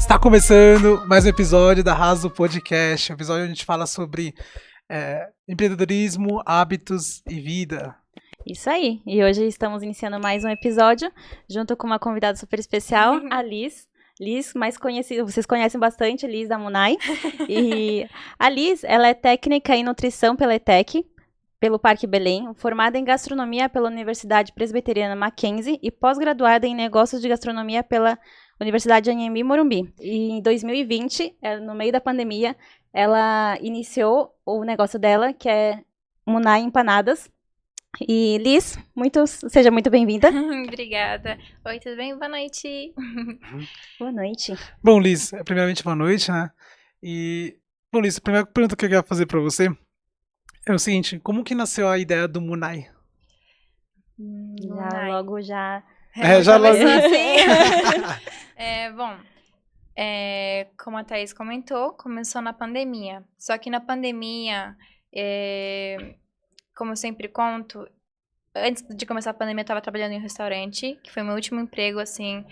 Está começando mais um episódio da Raso Podcast, um episódio onde a gente fala sobre empreendedorismo, hábitos e vida. Isso aí, e hoje estamos iniciando mais um episódio, junto com uma convidada super especial, a Liz. Liz, mais conhecida, vocês conhecem bastante, Liz da Munai. E a Liz, ela é técnica em nutrição pela ETEC, pelo Parque Belém, formada em gastronomia pela Universidade Presbiteriana Mackenzie e pós-graduada em negócios de gastronomia pela Universidade Anhembi Morumbi. E em 2020, no meio da pandemia, ela iniciou o negócio dela, que é Munai Empanadas. E Liz, seja muito bem-vinda. Obrigada. Oi, tudo bem? Boa noite. Boa noite. Bom, Liz, primeiramente boa noite, né? Bom, Liz, a primeira pergunta que eu queria fazer para você é o seguinte: como que nasceu a ideia do Munai? Já começou assim. Como a Thaís comentou, começou na pandemia. Só que na pandemia, como eu sempre conto, antes de começar a pandemia eu estava trabalhando em um restaurante, que foi meu último emprego, assim,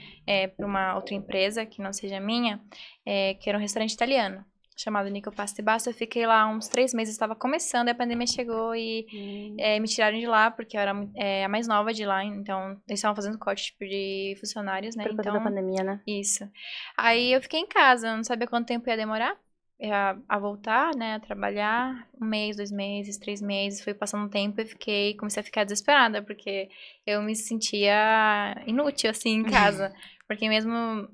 para uma outra empresa, que não seja minha, que era um restaurante italiano, chamado Nico Pasta e Basta. Eu fiquei lá uns 3 meses, estava começando, e a pandemia chegou e me tiraram de lá, porque eu era a mais nova de lá, então eles estavam fazendo corte tipo, de funcionários, né? Por conta da pandemia, né? Isso. Aí eu fiquei em casa, não sabia quanto tempo ia demorar a voltar, né, a trabalhar. 1 mês, 2 meses, 3 meses, foi passando o tempo e comecei a ficar desesperada, porque eu me sentia inútil, assim, em casa. Porque mesmo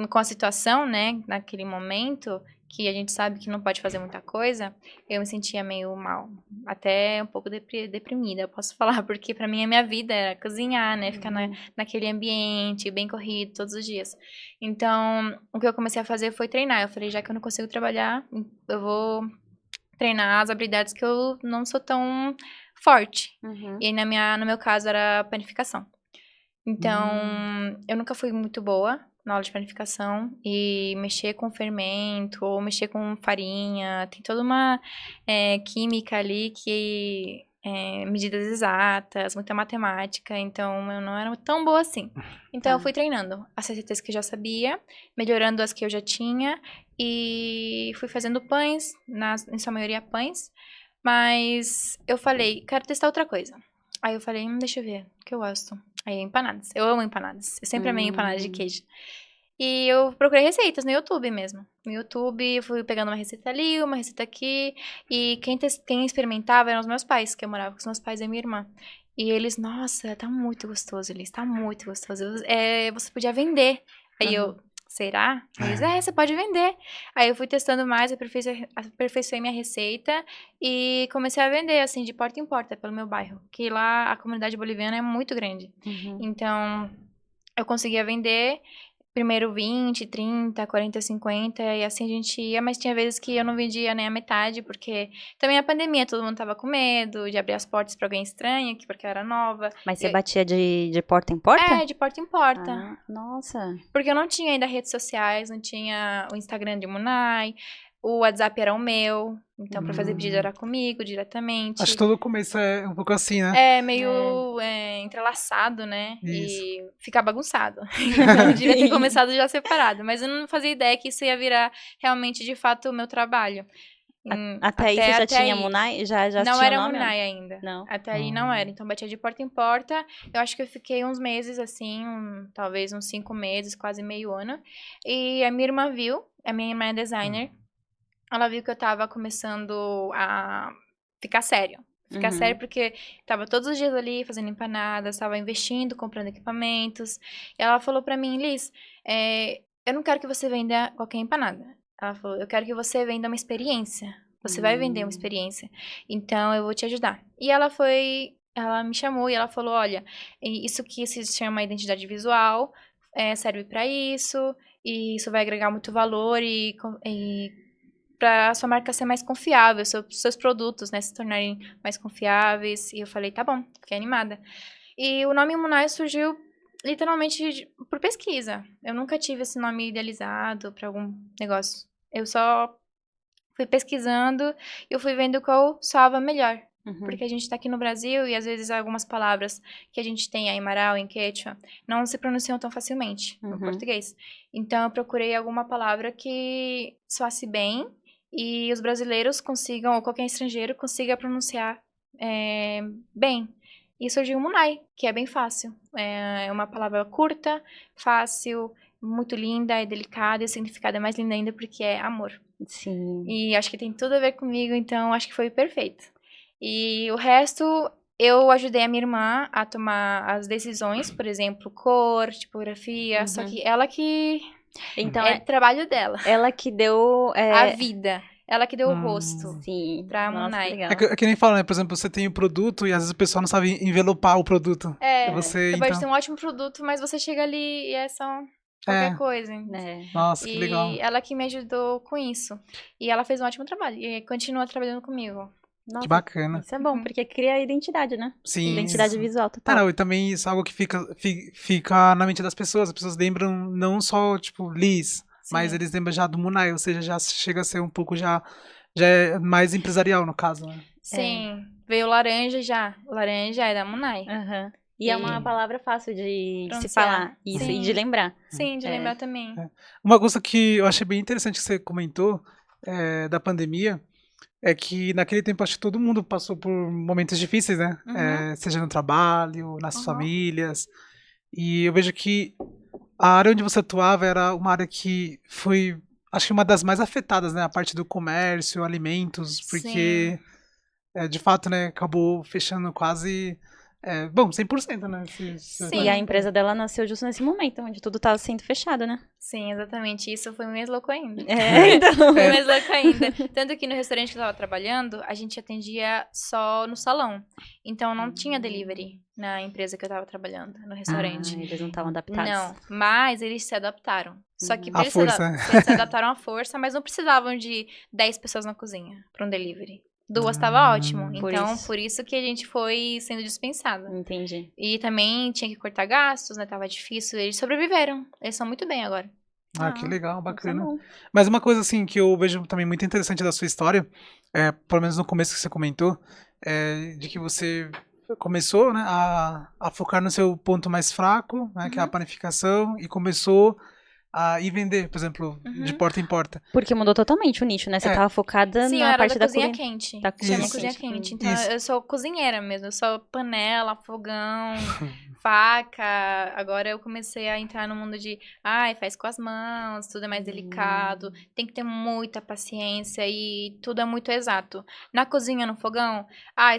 com a situação, né, naquele momento, que a gente sabe que não pode fazer muita coisa, eu me sentia meio mal, até um pouco deprimida, eu posso falar, porque pra mim a minha vida era cozinhar, né, ficar naquele ambiente bem corrido todos os dias. Então, o que eu comecei a fazer foi treinar. Eu falei, já que eu não consigo trabalhar, eu vou treinar as habilidades que eu não sou tão forte. E aí, no meu caso, era panificação. Então, eu nunca fui muito boa na aula de panificação, e mexer com fermento, ou mexer com farinha, tem toda uma química ali que medidas exatas, muita matemática, então eu não era tão boa assim. Então eu fui treinando as receitas que eu já sabia, melhorando as que eu já tinha, e fui fazendo pães, em sua maioria pães, mas eu falei, quero testar outra coisa. Aí eu falei, deixa eu ver, o que eu gosto? Aí empanadas. Eu amo empanadas. Eu sempre amei empanadas de queijo. E eu procurei receitas no YouTube mesmo. No YouTube, eu fui pegando uma receita ali, uma receita aqui. E quem experimentava eram os meus pais, que eu morava com os meus pais e a minha irmã. E eles, nossa, tá muito gostoso, Elis, tá muito gostoso. Você podia vender. Aí eu, será? Eles, você pode vender. Aí eu fui testando mais, aperfeiçoei minha receita e comecei a vender, assim, de porta em porta pelo meu bairro. Que lá a comunidade boliviana é muito grande. Então, eu conseguia vender primeiro 20, 30, 40, 50, e assim a gente ia, mas tinha vezes que eu não vendia nem a metade, porque também a pandemia, todo mundo tava com medo de abrir as portas pra alguém estranho, porque eu era nova. Mas você batia de porta em porta? De porta em porta. Ah, nossa. Porque eu não tinha ainda redes sociais, não tinha o Instagram de Munai, o WhatsApp era o meu, então pra fazer pedido era comigo diretamente. Acho que todo começo é um pouco assim, né? Meio entrelaçado, né? Isso. E ficar bagunçado. Então eu devia ter começado já separado, mas eu não fazia ideia que isso ia virar realmente, de fato, o meu trabalho. Até aí você já tinha Munai? Já não tinha era nome? Munai ainda. Não. Até aí não era. Então batia de porta em porta. Eu acho que eu fiquei uns meses assim, talvez uns 5 meses, quase meio ano. E a minha irmã viu, a minha irmã é designer, ela viu que eu tava começando a ficar sério. Ficar sério porque tava todos os dias ali fazendo empanadas, tava investindo, comprando equipamentos. E ela falou pra mim, Liz, eu não quero que você venda qualquer empanada. Ela falou, eu quero que você venda uma experiência. Você vai vender uma experiência. Então, eu vou te ajudar. E ela me chamou e ela falou, olha, isso que se chama identidade visual, serve pra isso, e isso vai agregar muito valor e para a sua marca ser mais confiável, seus produtos, né, se tornarem mais confiáveis. E eu falei, tá bom, fiquei animada. E o nome Munai surgiu literalmente por pesquisa. Eu nunca tive esse nome idealizado para algum negócio. Eu só fui pesquisando e eu fui vendo qual soava melhor. Uhum. Porque a gente tá aqui no Brasil e às vezes algumas palavras que a gente tem Aymara ou em Quechua não se pronunciam tão facilmente no Uhum. português. Então eu procurei alguma palavra que soasse bem e os brasileiros consigam, ou qualquer estrangeiro consiga pronunciar bem. E surgiu o Munai, que é bem fácil. É uma palavra curta, fácil, muito linda e delicada, e o significado é mais lindo ainda porque é amor. Sim. E acho que tem tudo a ver comigo, então acho que foi perfeito. E o resto, eu ajudei a minha irmã a tomar as decisões, por exemplo, cor, tipografia, só Uhum. que ela que Então, é trabalho dela. ela que deu... A vida. Ela que deu o Hum. rosto Sim. pra Nossa, que Munai. legal. É que nem fala, né? Por exemplo, você tem o produto e às vezes o pessoal não sabe envelopar o produto. Você pode ter um ótimo produto, mas você chega ali e é só qualquer coisa. É. Nossa, que legal. E ela que me ajudou com isso. E ela fez um ótimo trabalho. E continua trabalhando comigo. Nossa, Que bacana. isso é bom, Uhum. porque cria identidade, né? Sim. Identidade isso. visual Ah, total. não, e também isso é algo que fica na mente das pessoas. As pessoas lembram não só, tipo, Liz, mas Sim. eles lembram já do Munai, ou seja, já chega a ser um pouco já é mais empresarial, no caso, né? Sim. Veio laranja já. Laranja é da Munai. Aham. E é uma E- palavra fácil de se Pronunciar. falar. Isso, e Sim. de lembrar. Sim, de É. lembrar também. Uma coisa que eu achei bem interessante que você comentou da pandemia é que naquele tempo acho que todo mundo passou por momentos difíceis, né? Uhum. Seja no trabalho, nas Uhum. famílias. E eu vejo que a área onde você atuava era uma área que foi, acho que uma das mais afetadas, né? A parte do comércio, alimentos, porque, de fato, né, acabou fechando quase, bom, 100%, né? Sim. E a empresa dela nasceu justo nesse momento, onde tudo tava sendo fechado, né? Sim, exatamente. Isso foi mais louco ainda. Então. Foi mais louco ainda. Tanto que no restaurante que eu tava trabalhando, a gente atendia só no salão. Então não tinha delivery na empresa que eu tava trabalhando, no restaurante. Eles não estavam adaptados. Não, mas eles se adaptaram. Só que À eles força. eles se adaptaram à força, mas não precisavam de 10 pessoas na cozinha para um delivery. 2 estava ótimo. Por Então, isso. por isso que a gente foi sendo dispensada. Entendi. E também tinha que cortar gastos, né? Tava difícil. Eles sobreviveram. Eles são muito bem agora. Que legal, Isso é bacana. bom. Mas uma coisa assim que eu vejo também muito interessante da sua história, pelo menos no começo que você comentou, de que você começou, né, a focar no seu ponto mais fraco, né, que é a panificação, e começou a ir vender, por exemplo, de porta em porta. Porque mudou totalmente o nicho, né? Você tava focada Sim, eu na era parte da da cozinha culinária. quente. Da Chama Isso. cozinha quente. Então, Isso. eu sou cozinheira mesmo. Eu sou panela, fogão, faca. Agora eu comecei a entrar no mundo de, faz com as mãos, tudo é mais delicado. Tem que ter muita paciência e tudo é muito exato. Na cozinha, no fogão,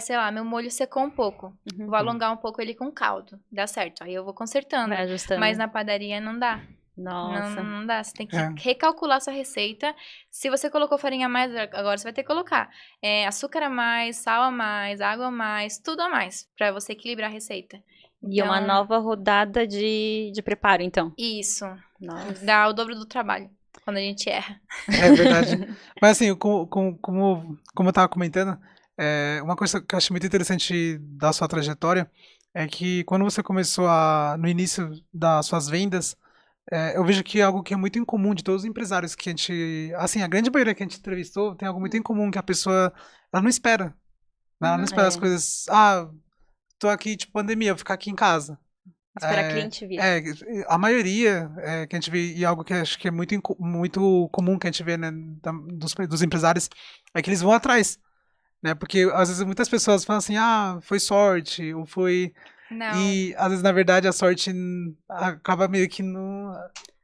sei lá, meu molho secou um pouco. Vou alongar um pouco ele com caldo. Dá certo. Aí eu vou consertando. Vai ajustando. Mas na padaria não dá. Nossa. Não dá, você tem que recalcular sua receita. Se você colocou farinha a mais, agora você vai ter que colocar açúcar a mais, sal a mais, água a mais, tudo a mais, pra você equilibrar a receita. E uma nova rodada de preparo, então. Isso. Nossa. Dá o dobro do trabalho quando a gente erra. É verdade. Mas assim, como eu tava comentando, uma coisa que eu acho muito interessante da sua trajetória é que quando você começou no início das suas vendas, eu vejo que é algo que é muito incomum de todos os empresários que a gente, assim, a grande maioria que a gente entrevistou tem algo muito em comum, que a pessoa, ela não espera, né? Ela não espera as coisas, tô aqui, tipo, pandemia, vou ficar aqui em casa. Esperar cliente vir. A maioria que a gente vê, e algo que acho que é muito, muito comum que a gente vê, né, dos empresários, é que eles vão atrás, né? Porque às vezes muitas pessoas falam assim, foi sorte, ou foi... Não. E às vezes, na verdade, a sorte acaba meio que no...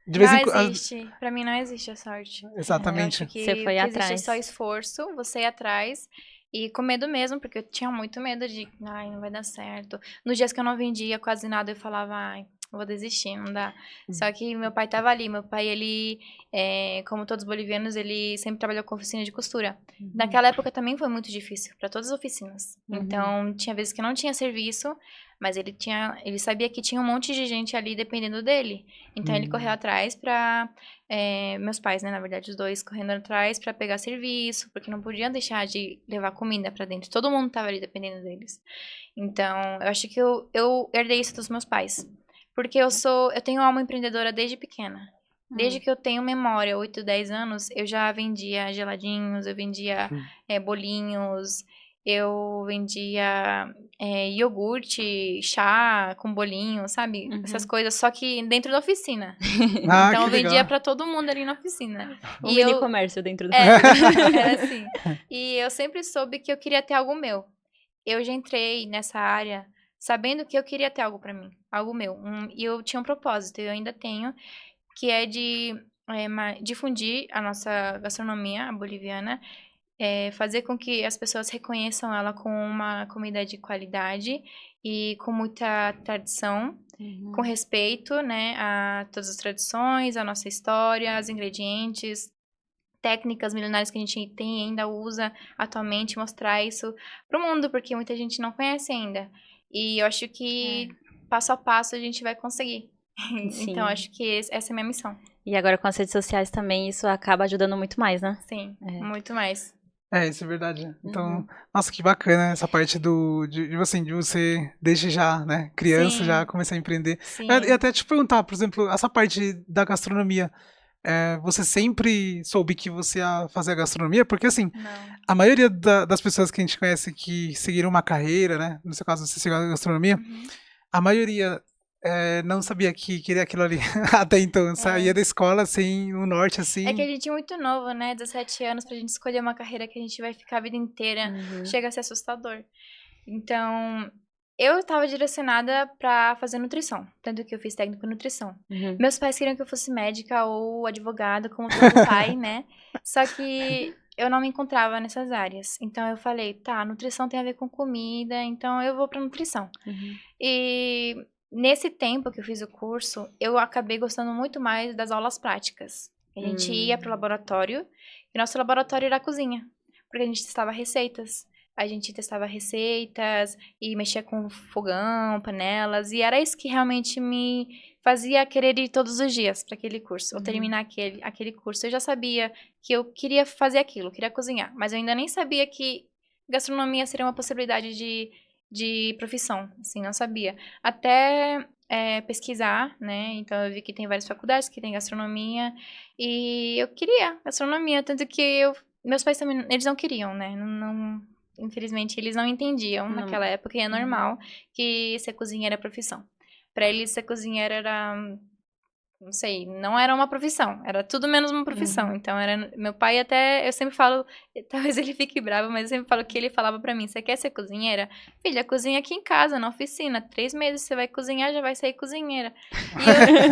De vez em Não existe. Pra mim não existe a sorte. Exatamente. Eu acho que Você foi o que atrás. existe é só esforço, você ir atrás. E com medo mesmo, porque eu tinha muito medo de, não vai dar certo. Nos dias que eu não vendia quase nada, eu falava, vou desistir, não dá. Só que meu pai tava ali. Meu pai, ele, como todos os bolivianos, ele sempre trabalhou com oficina de costura. Naquela época também foi muito difícil, para todas as oficinas. Então, tinha vezes que não tinha serviço, mas ele sabia que tinha um monte de gente ali dependendo dele. Então, ele correu atrás pra... meus pais, né, na verdade, os dois correndo atrás pra pegar serviço, porque não podiam deixar de levar comida pra dentro. Todo mundo tava ali dependendo deles. Então, eu acho que eu herdei isso dos meus pais. Porque eu tenho alma empreendedora desde pequena. Desde que eu tenho memória, 8, 10 anos, eu já vendia geladinhos, eu vendia bolinhos. Eu vendia iogurte, chá com bolinho, sabe? Essas coisas, só que dentro da oficina. Ah, Então eu que vendia legal. pra todo mundo ali na oficina. Um E mini eu, comércio dentro do... era assim. E eu sempre soube que eu queria ter algo meu. Eu já entrei nessa área sabendo que eu queria ter algo pra mim, algo meu. E eu tinha um propósito, e eu ainda tenho, que é de difundir a nossa gastronomia, a boliviana, fazer com que as pessoas reconheçam ela como uma comida de qualidade e com muita tradição, com respeito, né, a todas as tradições, a nossa história, os ingredientes, técnicas milenares que a gente tem e ainda usa atualmente, mostrar isso pro mundo, porque muita gente não conhece ainda. E eu acho que passo a passo a gente vai conseguir. Sim. Então, acho que essa é a minha missão. E agora com as redes sociais também, isso acaba ajudando muito mais, né? Sim, muito mais. Isso é verdade. Então, nossa, que bacana essa parte de você, desde já, né, criança, Sim. já começar a empreender. Sim. E até te perguntar, por exemplo, essa parte da gastronomia, você sempre soube que você ia fazer a gastronomia? Porque, assim, Não. a maioria das pessoas que a gente conhece que seguiram uma carreira, né, no seu caso você seguiu a gastronomia, a maioria não sabia que queria aquilo ali até então, saía da escola sem o norte, assim. É que a gente é muito novo, né? 17 anos pra gente escolher uma carreira que a gente vai ficar a vida inteira. Chega a ser assustador. Então, eu tava direcionada pra fazer nutrição. Tanto que eu fiz técnico em nutrição. Meus pais queriam que eu fosse médica ou advogada, como todo pai, né? Só que eu não me encontrava nessas áreas. Então, eu falei, tá, nutrição tem a ver com comida, então eu vou pra nutrição. E nesse tempo que eu fiz o curso, eu acabei gostando muito mais das aulas práticas. A gente ia pro laboratório, e nosso laboratório era a cozinha, porque a gente testava receitas. A gente testava receitas e mexia com fogão, panelas, e era isso que realmente me fazia querer ir todos os dias para aquele curso, ou terminar aquele curso. Eu já sabia que eu queria fazer aquilo, queria cozinhar, mas eu ainda nem sabia que gastronomia seria uma possibilidade de profissão, assim, não sabia. Até pesquisar, né, então eu vi que tem várias faculdades que tem gastronomia, e eu queria gastronomia, tanto que meus pais também, eles não queriam, né, infelizmente eles não entendiam naquela época, e é normal que ser cozinheira é profissão. Pra eles ser cozinheira era, não sei, não era uma profissão, era tudo menos uma profissão. Então, meu pai até, eu sempre falo, talvez ele fique bravo, mas eu sempre falo que ele falava pra mim, você quer ser cozinheira? Filha, cozinha aqui em casa, na oficina, 3 meses você vai cozinhar, já vai sair cozinheira.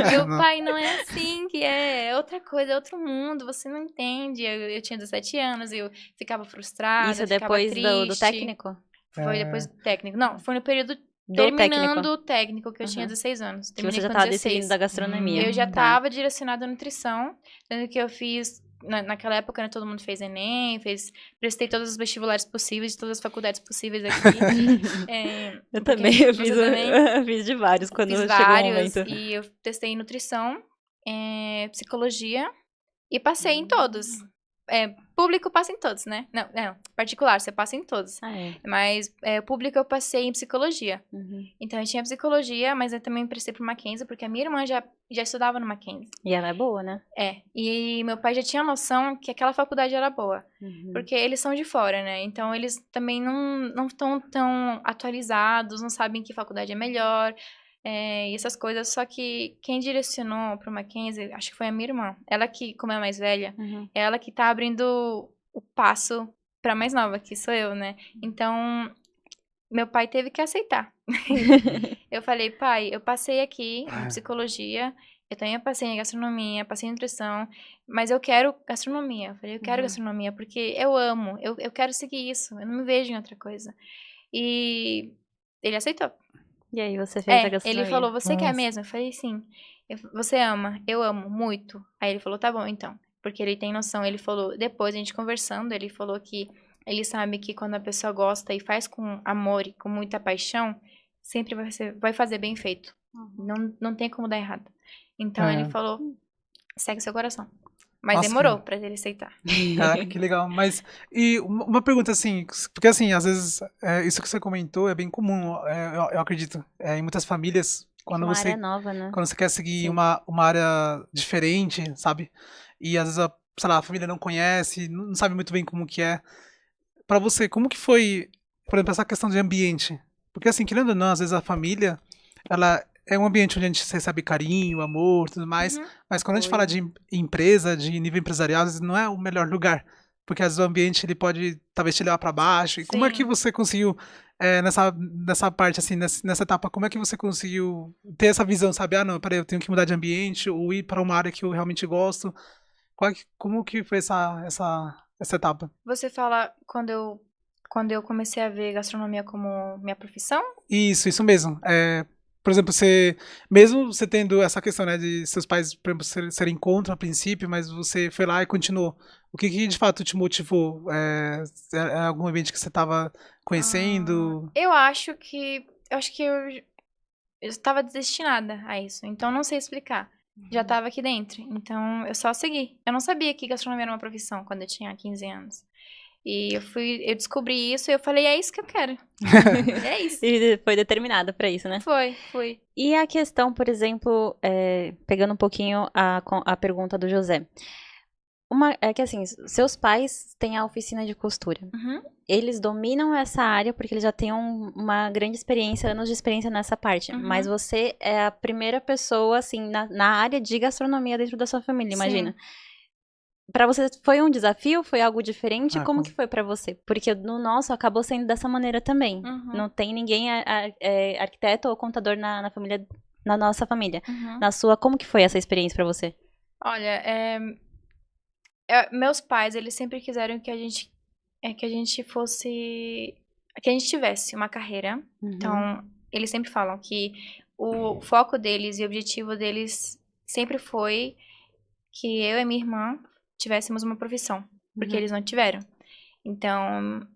E eu pai, não é assim, que é outra coisa, é outro mundo, você não entende. Eu tinha 17 anos, eu ficava frustrada, Isso ficava depois do triste. técnico? Foi depois do técnico. Não, foi no período Terminando o técnico, que eu tinha 16 anos. Que você já tava decidindo da gastronomia. Eu já tava direcionada à nutrição, tanto que eu fiz, naquela época, né, todo mundo fez Enem, prestei todos os vestibulares possíveis, de todas as faculdades possíveis aqui. Eu também, eu fiz de vários quando chegou o momento. E eu testei nutrição, psicologia, e passei em todos. Público passa em todos, né? Não, particular, você passa em todos. Mas público eu passei em psicologia. Então eu tinha psicologia, mas eu também prestei pro Mackenzie, porque a minha irmã já estudava no Mackenzie. E ela é boa, né? E meu pai já tinha noção que aquela faculdade era boa. Porque eles são de fora, né? Então eles também não estão tão atualizados, não sabem que faculdade é melhor. E essas coisas, só que quem direcionou pro Mackenzie, acho que foi a minha irmã. Ela que, como é a mais velha, ela que tá abrindo o passo pra mais nova, que sou eu, né? Então, meu pai teve que aceitar. Eu falei, pai, eu passei aqui em psicologia, eu também passei em gastronomia, passei em nutrição, mas eu quero gastronomia. Eu falei, eu quero gastronomia, porque eu amo, eu quero seguir isso, eu não me vejo em outra coisa. E ele aceitou. E aí você fez a gastronomia? Ele falou, você quer mesmo? Eu falei, sim. Você ama? Eu amo, muito. Aí ele falou, tá bom, então. Porque ele tem noção, ele falou, depois a gente conversando, ele falou que ele sabe que quando a pessoa gosta e faz com amor e com muita paixão, sempre vai fazer bem feito. Não tem como dar errado. Então ele falou, segue seu coração. Mas demorou pra ele aceitar. Que legal. Mas, e uma pergunta assim, porque assim, às vezes, isso que você comentou é bem comum, eu acredito, em muitas famílias, quando uma você, área nova, né? Quando você quer seguir uma área diferente, sabe? E às vezes, sei lá, a família não conhece, não sabe muito bem como que é. Pra você, como que foi por exemplo, essa questão de ambiente. Porque assim, querendo ou não, às vezes a família, ela é um ambiente onde a gente recebe carinho, amor, tudo mais, Uhum. mas quando a gente fala de empresa, de nível empresarial, às vezes não é o melhor lugar. Porque às vezes o ambiente ele pode talvez te levar para baixo. E como é que Sim. você conseguiu, nessa parte, assim, nessa etapa, como é que você conseguiu ter essa visão, sabe? Ah, não, peraí, eu tenho que mudar de ambiente ou ir para uma área que eu realmente gosto. Como que foi essa etapa? Você fala quando eu comecei a ver gastronomia como minha profissão? Isso mesmo. Por exemplo, mesmo você tendo essa questão, né, de seus pais, por exemplo, serem contra a princípio, mas você foi lá e continuou. O que de fato te motivou? É algum ambiente que você estava conhecendo? Eu acho que eu estava destinada a isso, então não sei explicar. Já estava aqui dentro, então eu só segui. Eu não sabia que gastronomia era uma profissão quando eu tinha 15 anos. E eu descobri isso e eu falei, é isso que eu quero. É isso. E foi determinada pra isso, né? Foi. E a questão, por exemplo, pegando um pouquinho a pergunta do José. É que assim, seus pais têm a oficina de costura. Uhum. Eles dominam essa área porque eles já têm uma grande experiência, anos de experiência nessa parte. Uhum. Mas você é a primeira pessoa, assim, na área de gastronomia dentro da sua família, imagina. Pra você foi um desafio? Foi algo diferente? Como que foi pra você? Porque no nosso acabou sendo dessa maneira também. Uhum. Não tem ninguém arquiteto ou contador na família, na nossa família. Uhum. Na sua, como que foi essa experiência pra você? Olha, meus pais, eles sempre quiseram que a gente tivesse uma carreira. Uhum. Então, eles sempre falam que o foco deles e o objetivo deles sempre foi que eu e minha irmã tivéssemos uma profissão, porque Uhum. eles não tiveram. Então,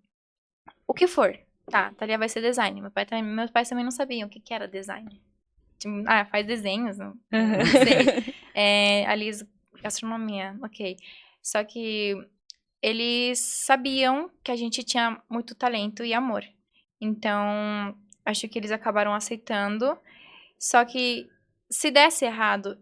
o que for, tá, Thalia vai ser design. Meus pais também não sabiam o que era design. Tipo, faz desenhos, não sei. Aliás, gastronomia, ok. Só que eles sabiam que a gente tinha muito talento e amor. Então, acho que eles acabaram aceitando. Só que se desse errado,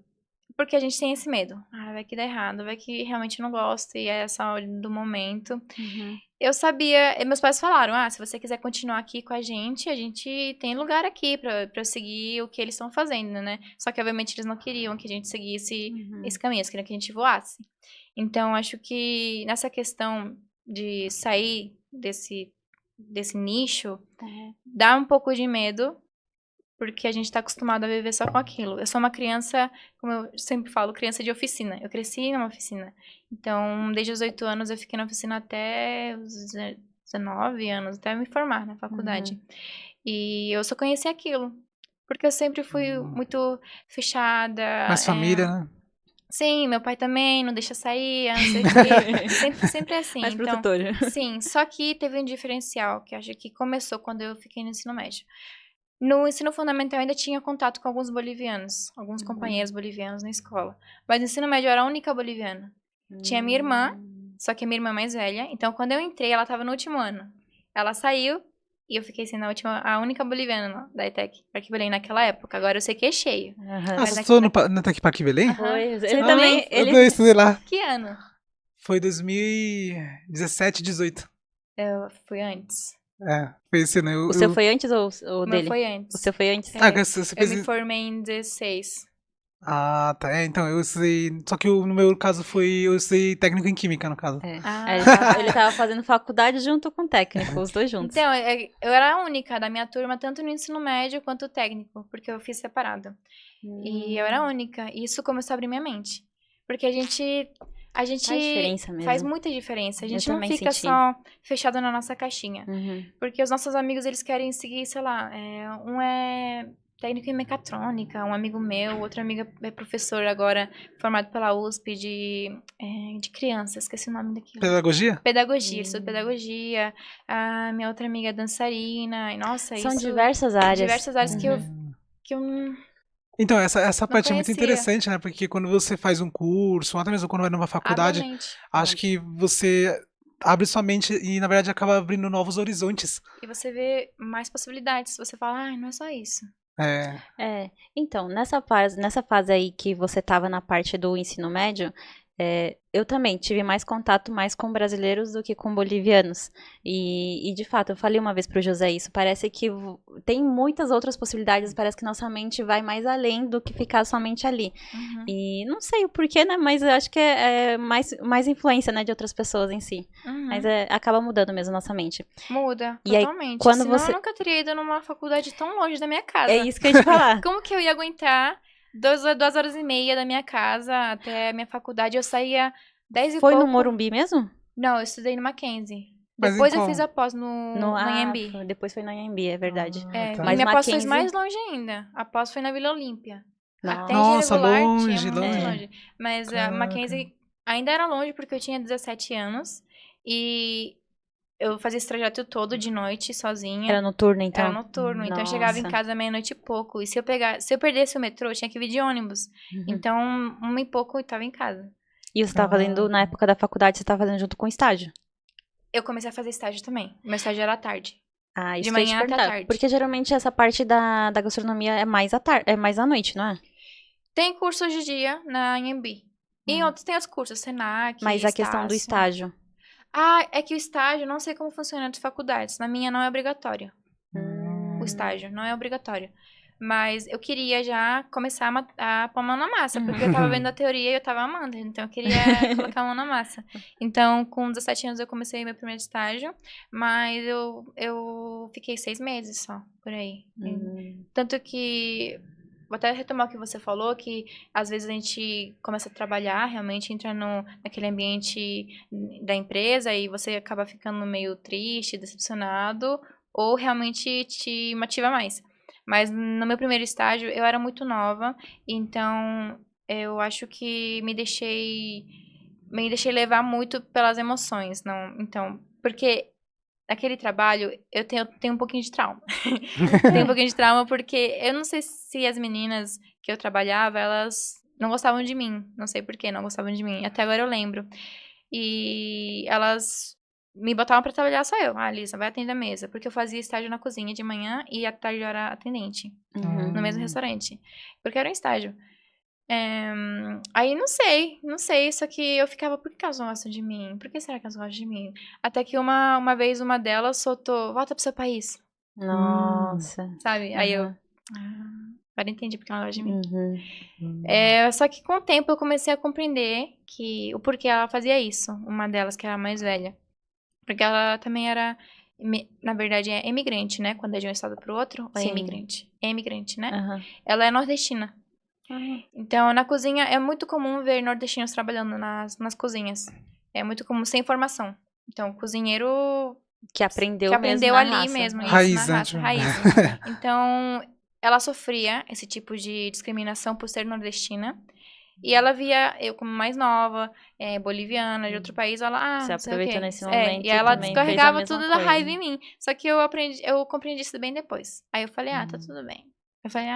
porque a gente tem esse medo. Vai que dá errado, vai que realmente não gosto e é essa hora do momento. Uhum. Eu sabia, e meus pais falaram, se você quiser continuar aqui com a gente tem lugar aqui pra eu seguir o que eles estão fazendo, né? Só que, obviamente, eles não queriam que a gente seguisse esse caminho, eles queriam que a gente voasse. Então, acho que nessa questão de sair desse nicho, dá um pouco de medo, porque a gente tá acostumado a viver só com aquilo. Eu sou uma criança, como eu sempre falo, criança de oficina. Eu cresci numa oficina. Então, desde os 8 anos, eu fiquei na oficina até os 19 anos, até me formar na faculdade. E eu só conheci aquilo. Porque eu sempre fui muito fechada. Mais família, né? Sim, meu pai também não deixa sair, não sei o quê. Sempre é assim. Mais Então, protetora. sim, só que teve um diferencial, que acho que começou quando eu fiquei no ensino médio. No ensino fundamental eu ainda tinha contato com alguns bolivianos, alguns companheiros bolivianos na escola. Mas no ensino médio eu era a única boliviana. Tinha minha irmã, só que a minha irmã é mais velha. Então quando eu entrei, ela estava no último ano. Ela saiu e eu fiquei sendo a única boliviana da ETEC Parque Belém naquela época. Agora eu sei que é cheio. Você estudou no Tec Parque Belém? Foi. Você Ele também? também. Eu estudei lá. Que ano? Foi 2017, 18. Eu fui antes. Foi esse ano. O seu foi antes ou O meu dele? foi antes. O seu foi antes? Você Eu fez... me formei em 16. Ah, tá. Então, eu estudei... Só que no meu caso eu estudei técnico em química, no caso. Ele tava fazendo faculdade junto com o técnico, os dois juntos. Então, eu era a única da minha turma, tanto no ensino médio quanto no técnico, porque eu fiz separado. E eu era a única. E isso começou a abrir minha mente. Porque a gente Faz diferença mesmo. faz muita diferença. A gente Eu não também fica senti. só fechado na nossa caixinha. Uhum. Porque os nossos amigos, eles querem seguir, sei lá, um é técnico em mecatrônica, um amigo meu, outra amiga é professor agora, formado pela USP de crianças, esqueci o nome daquilo. Pedagogia? Pedagogia, estudo pedagogia. A minha outra amiga é dançarina. E, nossa, São isso... diversas áreas. Diversas áreas que eu Então, essa parte é muito conhecia. interessante, né? Porque quando você faz um curso, ou até mesmo quando vai numa faculdade, abre a mente. acho que você abre sua mente e, na verdade, acaba abrindo novos horizontes. E você vê mais possibilidades. Você fala, não é só isso. Então, nessa fase aí que você tava na parte do ensino médio, eu também tive mais contato mais com brasileiros do que com bolivianos. E de fato, eu falei uma vez pro José isso, parece que tem muitas outras possibilidades, parece que nossa mente vai mais além do que ficar somente ali. Uhum. E não sei o porquê, né, mas eu acho que é mais influência, né, de outras pessoas em si. Uhum. Mas acaba mudando mesmo nossa mente. Muda, E aí, totalmente. quando Senão você- eu nunca teria ido numa faculdade tão longe da minha casa. É isso que eu ia te falar. Como que eu ia aguentar 2 horas e meia da minha casa até a minha faculdade? Eu saía 10 e Foi pouco. no Morumbi mesmo? Não, eu estudei no Mackenzie. Mas em Depois eu qual? fiz a pós no Anhembi. Depois foi no Anhembi, é verdade. É, tá. e Mas minha pós foi Mackenzie- mais longe ainda. A pós foi na Vila Olímpia. Até Nossa, engenharia regular longe, tinha muito longe. longe. Mas a Caraca. Mackenzie ainda era longe porque eu tinha 17 anos. E eu fazia esse trajeto todo de noite, sozinha. Era noturno, então? Era noturno, então eu chegava em Nossa. casa meia-noite e pouco. E se eu perdesse o metrô, eu tinha que vir de ônibus. Uhum. Então, 1h pouco eu tava em casa. E você tava fazendo, na época da faculdade, você tava fazendo junto com o estágio? Eu comecei a fazer estágio também. Meu estágio era à tarde. Ah, isso De que eu ia te manhã até perguntar. tarde. Porque geralmente essa parte da gastronomia é mais à tarde, é mais à noite, não é? Tem cursos de dia na Anhembi. E em outros tem os cursos, Senac, Mas a questão do Estácio. estágio. Ah, é que o estágio, não sei como funciona nas faculdades. Na minha não é obrigatório. O estágio não é obrigatório. Mas eu queria já começar a pôr a mão na massa, porque eu tava vendo a teoria e eu tava amando. Então eu queria colocar a mão na massa. Então, com 17 anos eu comecei meu primeiro estágio, mas eu fiquei 6 meses só, por aí. Tanto que, vou até retomar o que você falou, que às vezes a gente começa a trabalhar, realmente entra naquele ambiente da empresa e você acaba ficando meio triste, decepcionado, ou realmente te motiva mais. Mas no meu primeiro estágio eu era muito nova, então eu acho que me deixei levar muito pelas emoções, não? Então, porque naquele trabalho eu tenho um pouquinho de trauma. Tenho um pouquinho de trauma porque eu não sei se as meninas que eu trabalhava, elas não gostavam de mim. Não sei por que não gostavam de mim. Até agora eu lembro. E elas me botavam pra trabalhar só eu. Ah, Lisa, vai atender a mesa. Porque eu fazia estágio na cozinha de manhã e à tarde eu era atendente. No mesmo restaurante. Porque era um estágio. Aí não sei, só que eu ficava, por que elas não gostam de mim? Por que será que elas gostam de mim? Até que uma vez uma delas soltou, volta pro seu país, Nossa. sabe? Aí eu, Aham. agora entendi porque ela gosta de mim. Uhum. Só que com o tempo eu comecei a compreender o porquê ela fazia isso, uma delas que era a mais velha. Porque ela também era, na verdade é imigrante, né? Quando é de um estado pro outro, ou é Sim. imigrante? É imigrante, né? Aham. Ela é nordestina. Então, na cozinha, é muito comum ver nordestinos trabalhando nas cozinhas. É muito comum, sem formação. Então, cozinheiro Que aprendeu que mesmo aprendeu na ali raça. mesmo, isso, Raiz, na né, raça, tipo? raiz. Então, ela sofria esse tipo de discriminação por ser nordestina. E ela via eu como mais nova, boliviana, de outro país, ela, Você não sei o aproveitou quê. nesse momento E e ela também fez a descarregava mesma tudo da coisa. raiva em mim. Só que eu compreendi isso bem depois. Aí eu falei, tá tudo bem. Eu falei,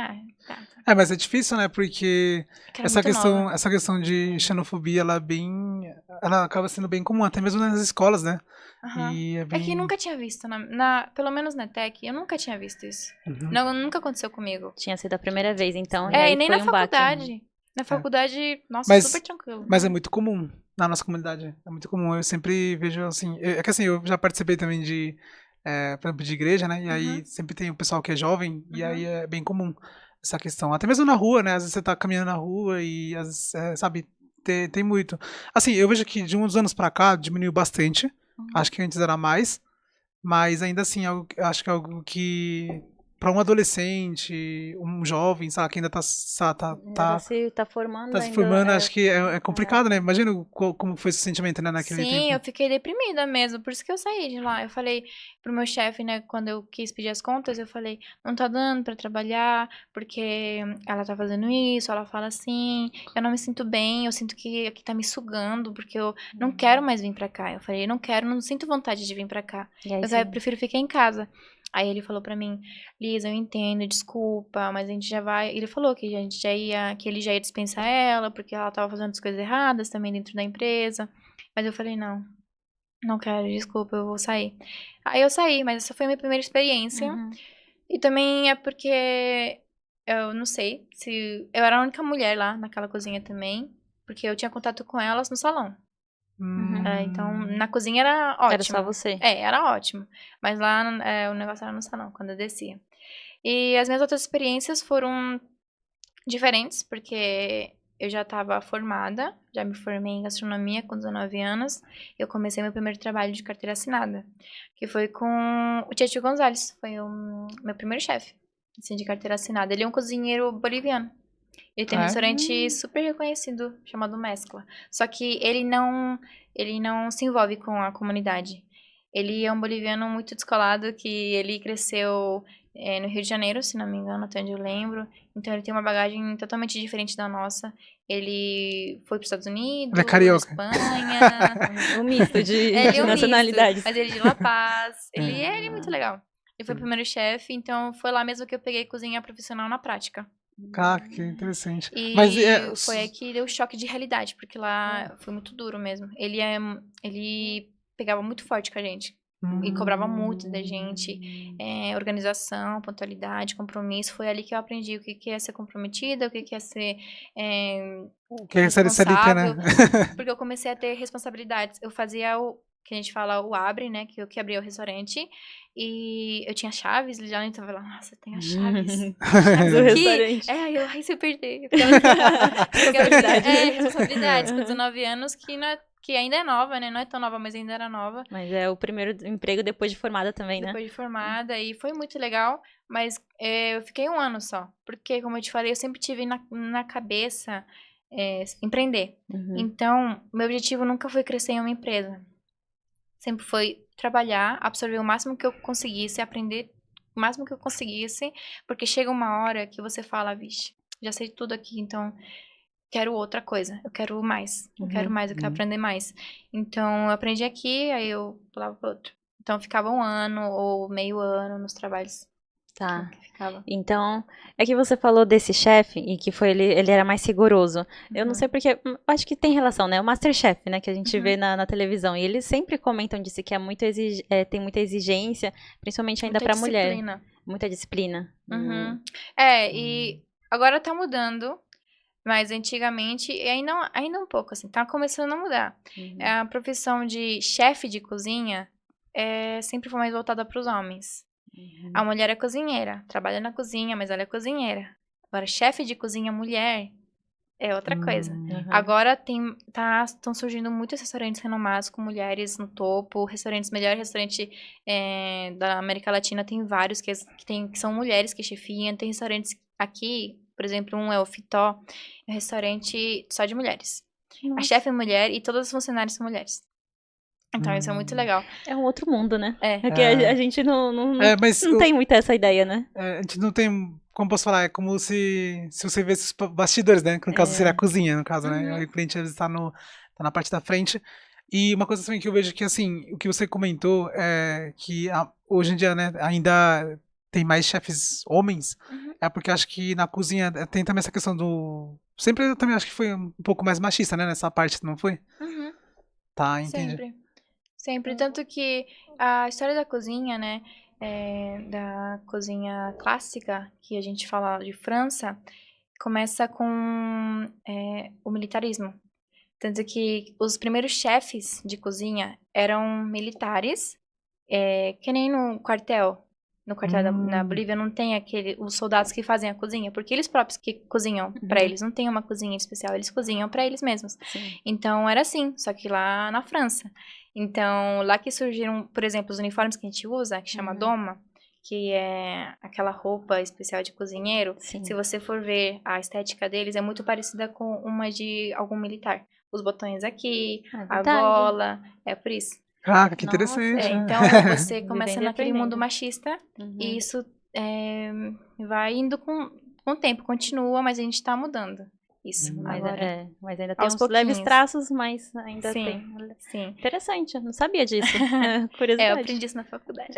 tá. Mas é difícil, né? Porque Que era muito nova. essa questão de xenofobia, ela acaba sendo bem comum, até mesmo nas escolas, né? Aham. E é É bem... que nunca tinha visto, pelo menos na Tech, eu nunca tinha visto isso. Uhum. Não, nunca aconteceu comigo. Tinha sido a primeira vez, então. E aí E nem foi na um baque. faculdade. Na faculdade, nossa, Mas- super tranquilo. Mas é muito comum na nossa comunidade. É muito comum. Eu sempre vejo assim. É que assim, eu já participei também por exemplo, de igreja, né? E aí sempre tem o pessoal que é jovem, e aí é bem comum essa questão. Até mesmo na rua, né? Às vezes você tá caminhando na rua e, às vezes, sabe, tem muito. Assim, eu vejo que de uns anos pra cá diminuiu bastante. Acho que antes era mais. Mas ainda assim, eu acho que é algo que. Pra um adolescente, um jovem, sabe, que ainda tá Tá formando tá se ainda. formando, acho que é complicado, né? Imagina como foi esse sentimento, né, naquele Sim, eu tempo. fiquei deprimida mesmo, por isso que eu saí de lá. Eu falei pro meu chefe, né, quando eu quis pedir as contas, eu falei, não tá dando pra trabalhar, porque ela tá fazendo isso, ela fala assim, eu não me sinto bem, eu sinto que aqui tá me sugando, porque eu não quero mais vir pra cá. Eu falei, não sinto vontade de vir pra cá. E aí, Eu prefiro ficar em casa. Aí ele falou pra mim, Lisa, eu entendo, desculpa, mas a gente já vai... Ele falou que que ele já ia dispensar ela, porque ela tava fazendo as coisas erradas também dentro da empresa. Mas eu falei, não quero, desculpa, eu vou sair. Aí eu saí, mas essa foi a minha primeira experiência. E também é porque eu não sei se... Eu era a única mulher lá naquela cozinha também. porque eu tinha contato com elas no salão. Hum. Então, na cozinha era ótimo. Era só você. Era ótimo. Mas lá o negócio era no salão, quando eu descia. E as minhas outras experiências foram diferentes, porque eu já estava formada, já me formei em gastronomia com 19 anos. Eu comecei meu primeiro trabalho de carteira assinada, que foi com o Tietchan Gonzalez, foi o meu primeiro chefe, assim, de carteira assinada. Ele é um cozinheiro boliviano. Ele tem um restaurante super reconhecido, chamado Mescla. Só que ele não se envolve com a comunidade. Ele é um boliviano muito descolado, que ele cresceu no Rio de Janeiro, se não me engano, até onde eu lembro. Então ele tem uma bagagem totalmente diferente da nossa. Ele foi para os Estados Unidos, Ele é carioca. Espanha. Um misto de Ele é um nacionalidades. misto, mas ele é de La Paz. Ele é muito legal. Ele foi o primeiro chefe, então foi lá mesmo que eu peguei cozinha profissional na prática. Cara, que interessante. E Mas foi aí que deu choque de realidade, porque lá foi muito duro mesmo. Ele pegava muito forte com a gente. E cobrava muito da gente. Organização, pontualidade, compromisso. Foi ali que eu aprendi o que é ser comprometida, o que é ser que é ser CLT, né? Porque eu comecei a ter responsabilidades. Eu fazia o que a gente fala, o abre, né? Que eu que abria o restaurante. E eu tinha chaves, já então eu falava, nossa, tem as chaves. Do restaurante. Aí se eu perder. Responsabilidades com 19 anos que ainda é nova, né? Não é tão nova, mas ainda era nova. Mas é o primeiro emprego depois de formada também, né? Depois de formada, e foi muito legal, mas eu fiquei 1 ano só. Porque, como eu te falei, eu sempre tive na cabeça empreender. Então, meu objetivo nunca foi crescer em uma empresa. Sempre foi trabalhar, absorver o máximo que eu conseguisse, aprender o máximo que eu conseguisse, porque chega uma hora que você fala, vixe, já sei tudo aqui, então quero outra coisa, eu quero mais, eu quero mais, eu quero aprender mais. Então, eu aprendi aqui, aí eu pulava pro outro. Então, eu ficava 1 ano ou meio ano nos trabalhos. Tá. Ficava. Então, é que você falou desse chefe e que foi ele era mais rigoroso. Eu não sei porque, acho que tem relação, né? O MasterChef, né, que a gente vê na televisão. E eles sempre comentam disso que é muito tem muita exigência, principalmente ainda para mulher. Muita disciplina. E agora tá mudando, mas antigamente, e ainda um pouco, assim, tá começando a mudar. A profissão de chefe de cozinha sempre foi mais voltada para os homens. A mulher é cozinheira, trabalha na cozinha, mas ela é cozinheira. Agora, chefe de cozinha mulher é outra coisa. Agora estão surgindo muitos restaurantes renomados com mulheres no topo, melhor restaurante da América Latina tem vários que são mulheres que chefiam. Tem restaurantes aqui, por exemplo, um é o Fitó, é um restaurante só de mulheres. Nossa. A chefe é mulher e todas as funcionárias são mulheres. Então, isso é muito legal. É um outro mundo, né? Que a gente não tem muito essa ideia, né? A gente não tem, como posso falar, é como se você vê esses bastidores, né? Que no caso seria a cozinha, no caso, né? O cliente às vezes tá na parte da frente. E uma coisa também que eu vejo que, assim, o que você comentou é que hoje em dia, né, ainda tem mais chefes homens, é porque acho que na cozinha tem também essa questão do... Sempre eu também acho que foi um pouco mais machista, né, nessa parte, não foi? Tá, entendi. Sempre. Tanto que a história da cozinha, né, da cozinha clássica, que a gente fala de França, começa com o militarismo. Tanto que os primeiros chefes de cozinha eram militares, que nem no quartel. No quartel na Bolívia não tem os soldados que fazem a cozinha, porque eles próprios que cozinham pra eles, não tem uma cozinha especial, eles cozinham pra eles mesmos. Sim. Então era assim, só que lá na França. Então, lá que surgiram, por exemplo, os uniformes que a gente usa, que chama doma, que é aquela roupa especial de cozinheiro. Sim. Se você for ver a estética deles, é muito parecida com uma de algum militar. Os botões aqui, a gola, é por isso. Ah, que interessante. Então, você começa naquele mundo machista e isso vai indo com o tempo, continua, mas a gente tá mudando. Isso, mas ainda tem uns leves traços, mas ainda tem. Sim. Interessante, eu não sabia disso. Curiosidade. Eu aprendi isso na faculdade.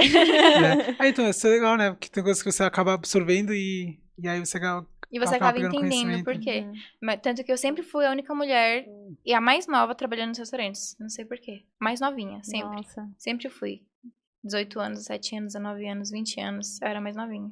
Então, isso é legal, né? Porque tem coisas que você acaba absorvendo e aí você acaba entendendo por quê. Tanto que eu sempre fui a única mulher e a mais nova trabalhando nos restaurantes. Não sei por quê. Mais novinha, sempre. Nossa. Sempre fui. 18 anos, 7 anos, 19 anos, 20 anos. Eu era mais novinha.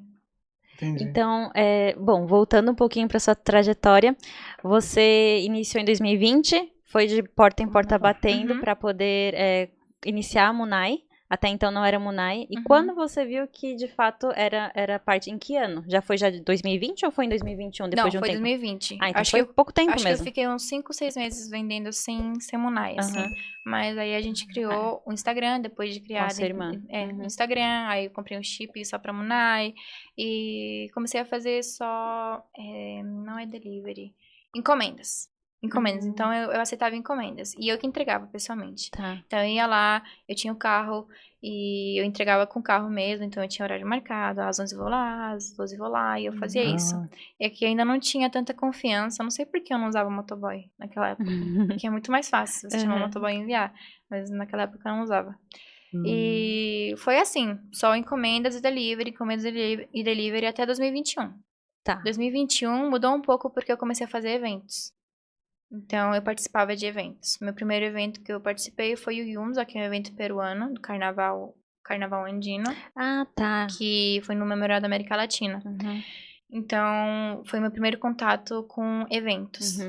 Entendi. Então, bom, voltando um pouquinho para sua trajetória, você iniciou em 2020, foi de porta em porta batendo para poder iniciar a Munai. Até então não era Munai. E quando você viu que de fato era parte, em que ano? Já de 2020 ou foi em 2021, depois de um foi tempo? 2020. Ah, então foi pouco tempo acho mesmo. que eu fiquei uns 5, 6 meses vendendo sem ser Munai, assim. Mas aí a gente criou o Instagram, depois de criar sua irmã. o Instagram, aí eu comprei um chip só pra Munai e comecei a fazer só, não é delivery, encomendas. Então eu aceitava encomendas e eu que entregava pessoalmente. Tá. Então eu ia lá, eu tinha o carro e eu entregava com o carro mesmo, então eu tinha horário marcado, às 11 vou lá, às 12 vou lá, e eu fazia isso. É que ainda não tinha tanta confiança, não sei por que eu não usava motoboy naquela época, porque é muito mais fácil você chamar o motoboy e enviar, mas naquela época eu não usava. E foi assim, só encomendas e delivery até 2021. Tá. 2021 mudou um pouco porque eu comecei a fazer eventos. Então, eu participava de eventos. Meu primeiro evento que eu participei foi o Yumza, que é um evento peruano, do Carnaval Andino. Ah, tá. Que foi no Memorial da América Latina. Então, foi meu primeiro contato com eventos.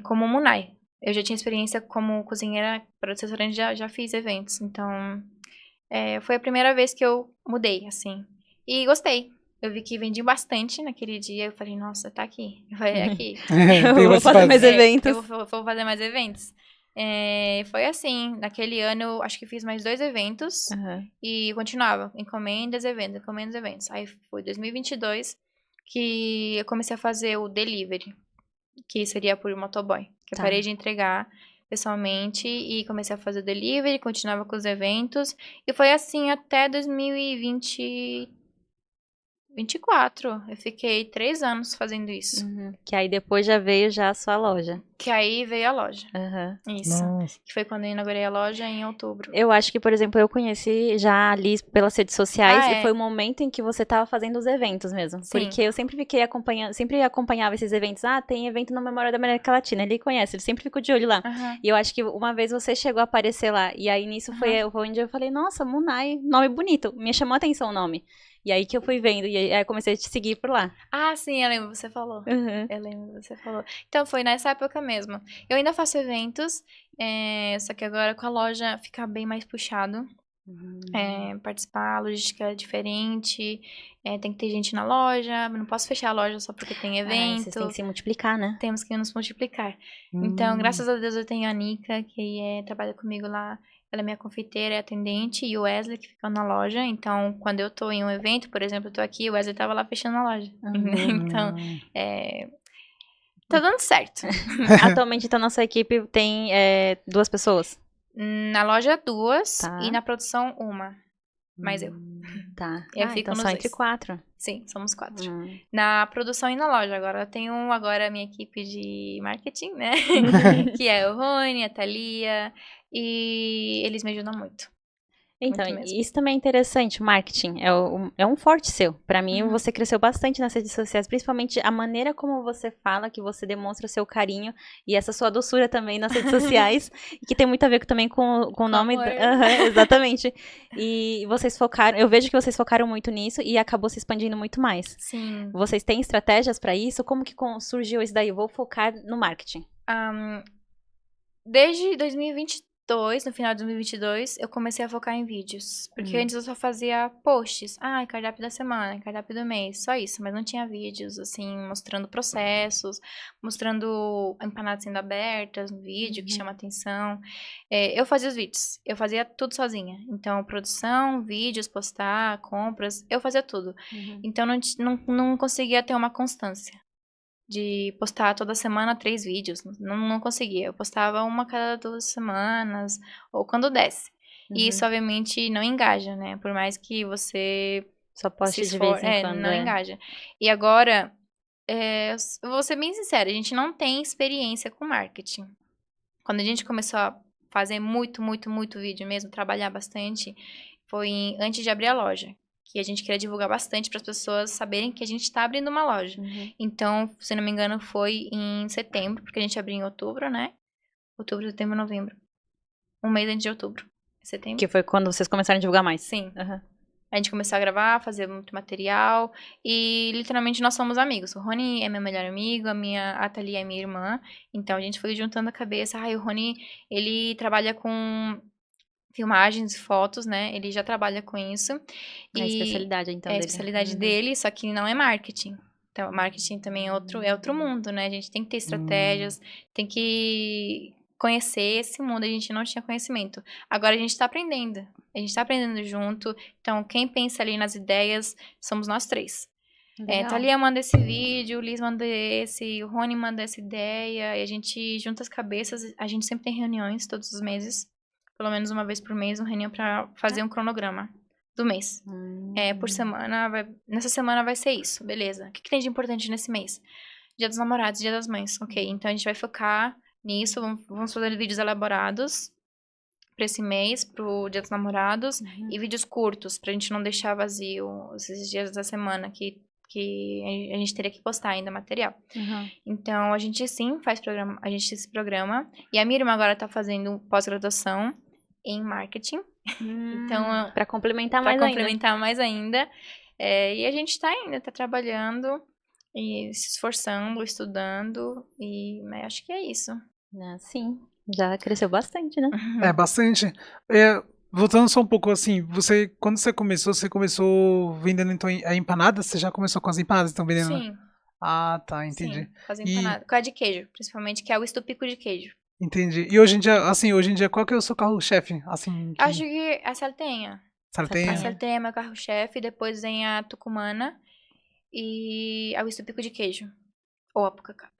Como Munai. Eu já tinha experiência como cozinheira para outros restaurantes, já fiz eventos. Então, foi a primeira vez que eu mudei, assim. E gostei. Eu vi que vendi bastante naquele dia. Eu falei, nossa, tá aqui. Vai aqui. Eu vou fazer mais eventos. Eu vou fazer mais eventos. Foi assim. Naquele ano, eu acho que fiz mais 2 eventos. E continuava. Encomendas, eventos. Aí foi 2022 que eu comecei a fazer o delivery. Que seria por motoboy. Que eu parei de entregar pessoalmente e comecei a fazer o delivery. Continuava com os eventos. E foi assim até 2024. Eu fiquei 3 anos fazendo isso. Que aí depois já veio já a sua loja. Que aí veio a loja. Isso. Nossa. Que foi quando eu inaugurei a loja em outubro. Eu acho que, por exemplo, eu conheci já a Liz pelas redes sociais e foi o momento em que você estava fazendo os eventos mesmo. Sim. Porque eu sempre fiquei acompanhando, sempre acompanhava esses eventos. Ah, tem evento no Memória da América Latina. Ele conhece, ele sempre fica de olho lá. E eu acho que uma vez você chegou a aparecer lá. E aí nisso foi onde eu falei, nossa, Munai, nome bonito. Me chamou a atenção o nome. E aí que eu fui vendo, e aí eu comecei a te seguir por lá. Ah, sim, eu lembro, você falou. Eu lembro, você falou. Então, foi nessa época mesmo. Eu ainda faço eventos, só que agora com a loja fica bem mais puxado. Participar, a logística é diferente, tem que ter gente na loja, não posso fechar a loja só porque tem evento. Vocês têm que se multiplicar, né? Temos que nos multiplicar. Então, graças a Deus, eu tenho a Nica, que trabalha comigo lá. Ela é minha confeiteira, é atendente, e o Wesley, que fica na loja. Então, quando eu tô em um evento, por exemplo, eu tô aqui, o Wesley tava lá fechando a loja. Então, tá dando certo. Atualmente, então, nossa equipe tem 2 pessoas? Na loja, 2, e na produção, 1. Mais eu. Tá. Eu fico então nos só 2. entre 4. Sim, somos 4. Na produção e na loja. Agora, eu tenho agora a minha equipe de marketing, né? Que é o Rony, a Thalia, e eles me ajudam muito. Então, isso também é interessante, o marketing. É um forte seu. Pra mim, você cresceu bastante nas redes sociais, principalmente a maneira como você fala, que você demonstra o seu carinho e essa sua doçura também nas redes sociais, que tem muito a ver também com o nome. Exatamente. E vocês focaram, eu vejo que vocês focaram muito nisso e acabou se expandindo muito mais. Sim. Vocês têm estratégias pra isso? Como que surgiu isso daí? Eu vou focar no marketing. Desde 2022, no final de 2022, eu comecei a focar em vídeos. Porque antes eu só fazia posts. Cardápio da semana, cardápio do mês, só isso. Mas não tinha vídeos, assim, mostrando processos, mostrando empanadas sendo abertas no vídeo, que chama atenção. Eu fazia os vídeos, eu fazia tudo sozinha. Então, produção, vídeos, postar, compras, eu fazia tudo. Então, não conseguia ter uma constância de postar toda semana 3 vídeos. Não conseguia. Eu postava uma a cada 2 semanas, ou quando desce. E isso, obviamente, não engaja, né? Por mais que você só poste de vez em quando. Não engaja. E agora, eu vou ser bem sincera, a gente não tem experiência com marketing. Quando a gente começou a fazer muito vídeo mesmo, trabalhar bastante, foi antes de abrir a loja. Que a gente queria divulgar bastante para as pessoas saberem que a gente está abrindo uma loja. Então, se não me engano, foi em setembro, porque a gente abriu em outubro, né? Outubro, setembro, novembro. Um mês antes de outubro. Setembro. Que foi quando vocês começaram a divulgar mais. Sim. A gente começou a gravar, fazer muito material e literalmente nós somos amigos. O Rony é meu melhor amigo, a Thalia é minha irmã. Então a gente foi juntando a cabeça. O Rony, ele trabalha com filmagens, fotos, né? Ele já trabalha com isso. É a especialidade, então, É a dele. especialidade dele, só que não é marketing. Então, marketing também é outro mundo, né? A gente tem que ter estratégias, tem que conhecer esse mundo. A gente não tinha conhecimento. Agora a gente tá aprendendo. A gente tá aprendendo junto. Então, quem pensa ali nas ideias somos nós três. Legal. Thalia manda esse vídeo, o Liz manda esse, o Rony manda essa ideia, e a gente junta as cabeças. A gente sempre tem reuniões todos os meses. Pelo menos uma vez por mês, uma reunião pra fazer um cronograma do mês. Por semana, nessa semana vai ser isso, beleza. O que tem de importante nesse mês? Dia dos Namorados, Dia das Mães, ok. Então a gente vai focar nisso, vamos fazer vídeos elaborados pra esse mês, pro Dia dos Namorados, e vídeos curtos, pra gente não deixar vazio esses dias da semana que a gente teria que postar ainda material. Então a gente sim faz programa, a gente se programa, e a minha irmã agora tá fazendo pós-graduação em marketing. Então, pra complementar pra mais complementar mais ainda. E a gente tá trabalhando e se esforçando, estudando, e acho que é isso. ainda. Sim, já cresceu bastante, né? É, bastante. Voltando só um pouco assim, quando você começou vendendo então empanadas? Você já começou com as empanadas, então vendendo? Sim. Ah, tá, entendi. Sim, fazer empanada. Com a de queijo, principalmente, que é o estupico de queijo. Entendi. E hoje em dia, qual que é o seu carro-chefe? Assim, Acho que a saltenha. Saltenha? A saltenha é meu carro-chefe, depois vem a tucumana e o estupico de queijo. Ou a pucacapa.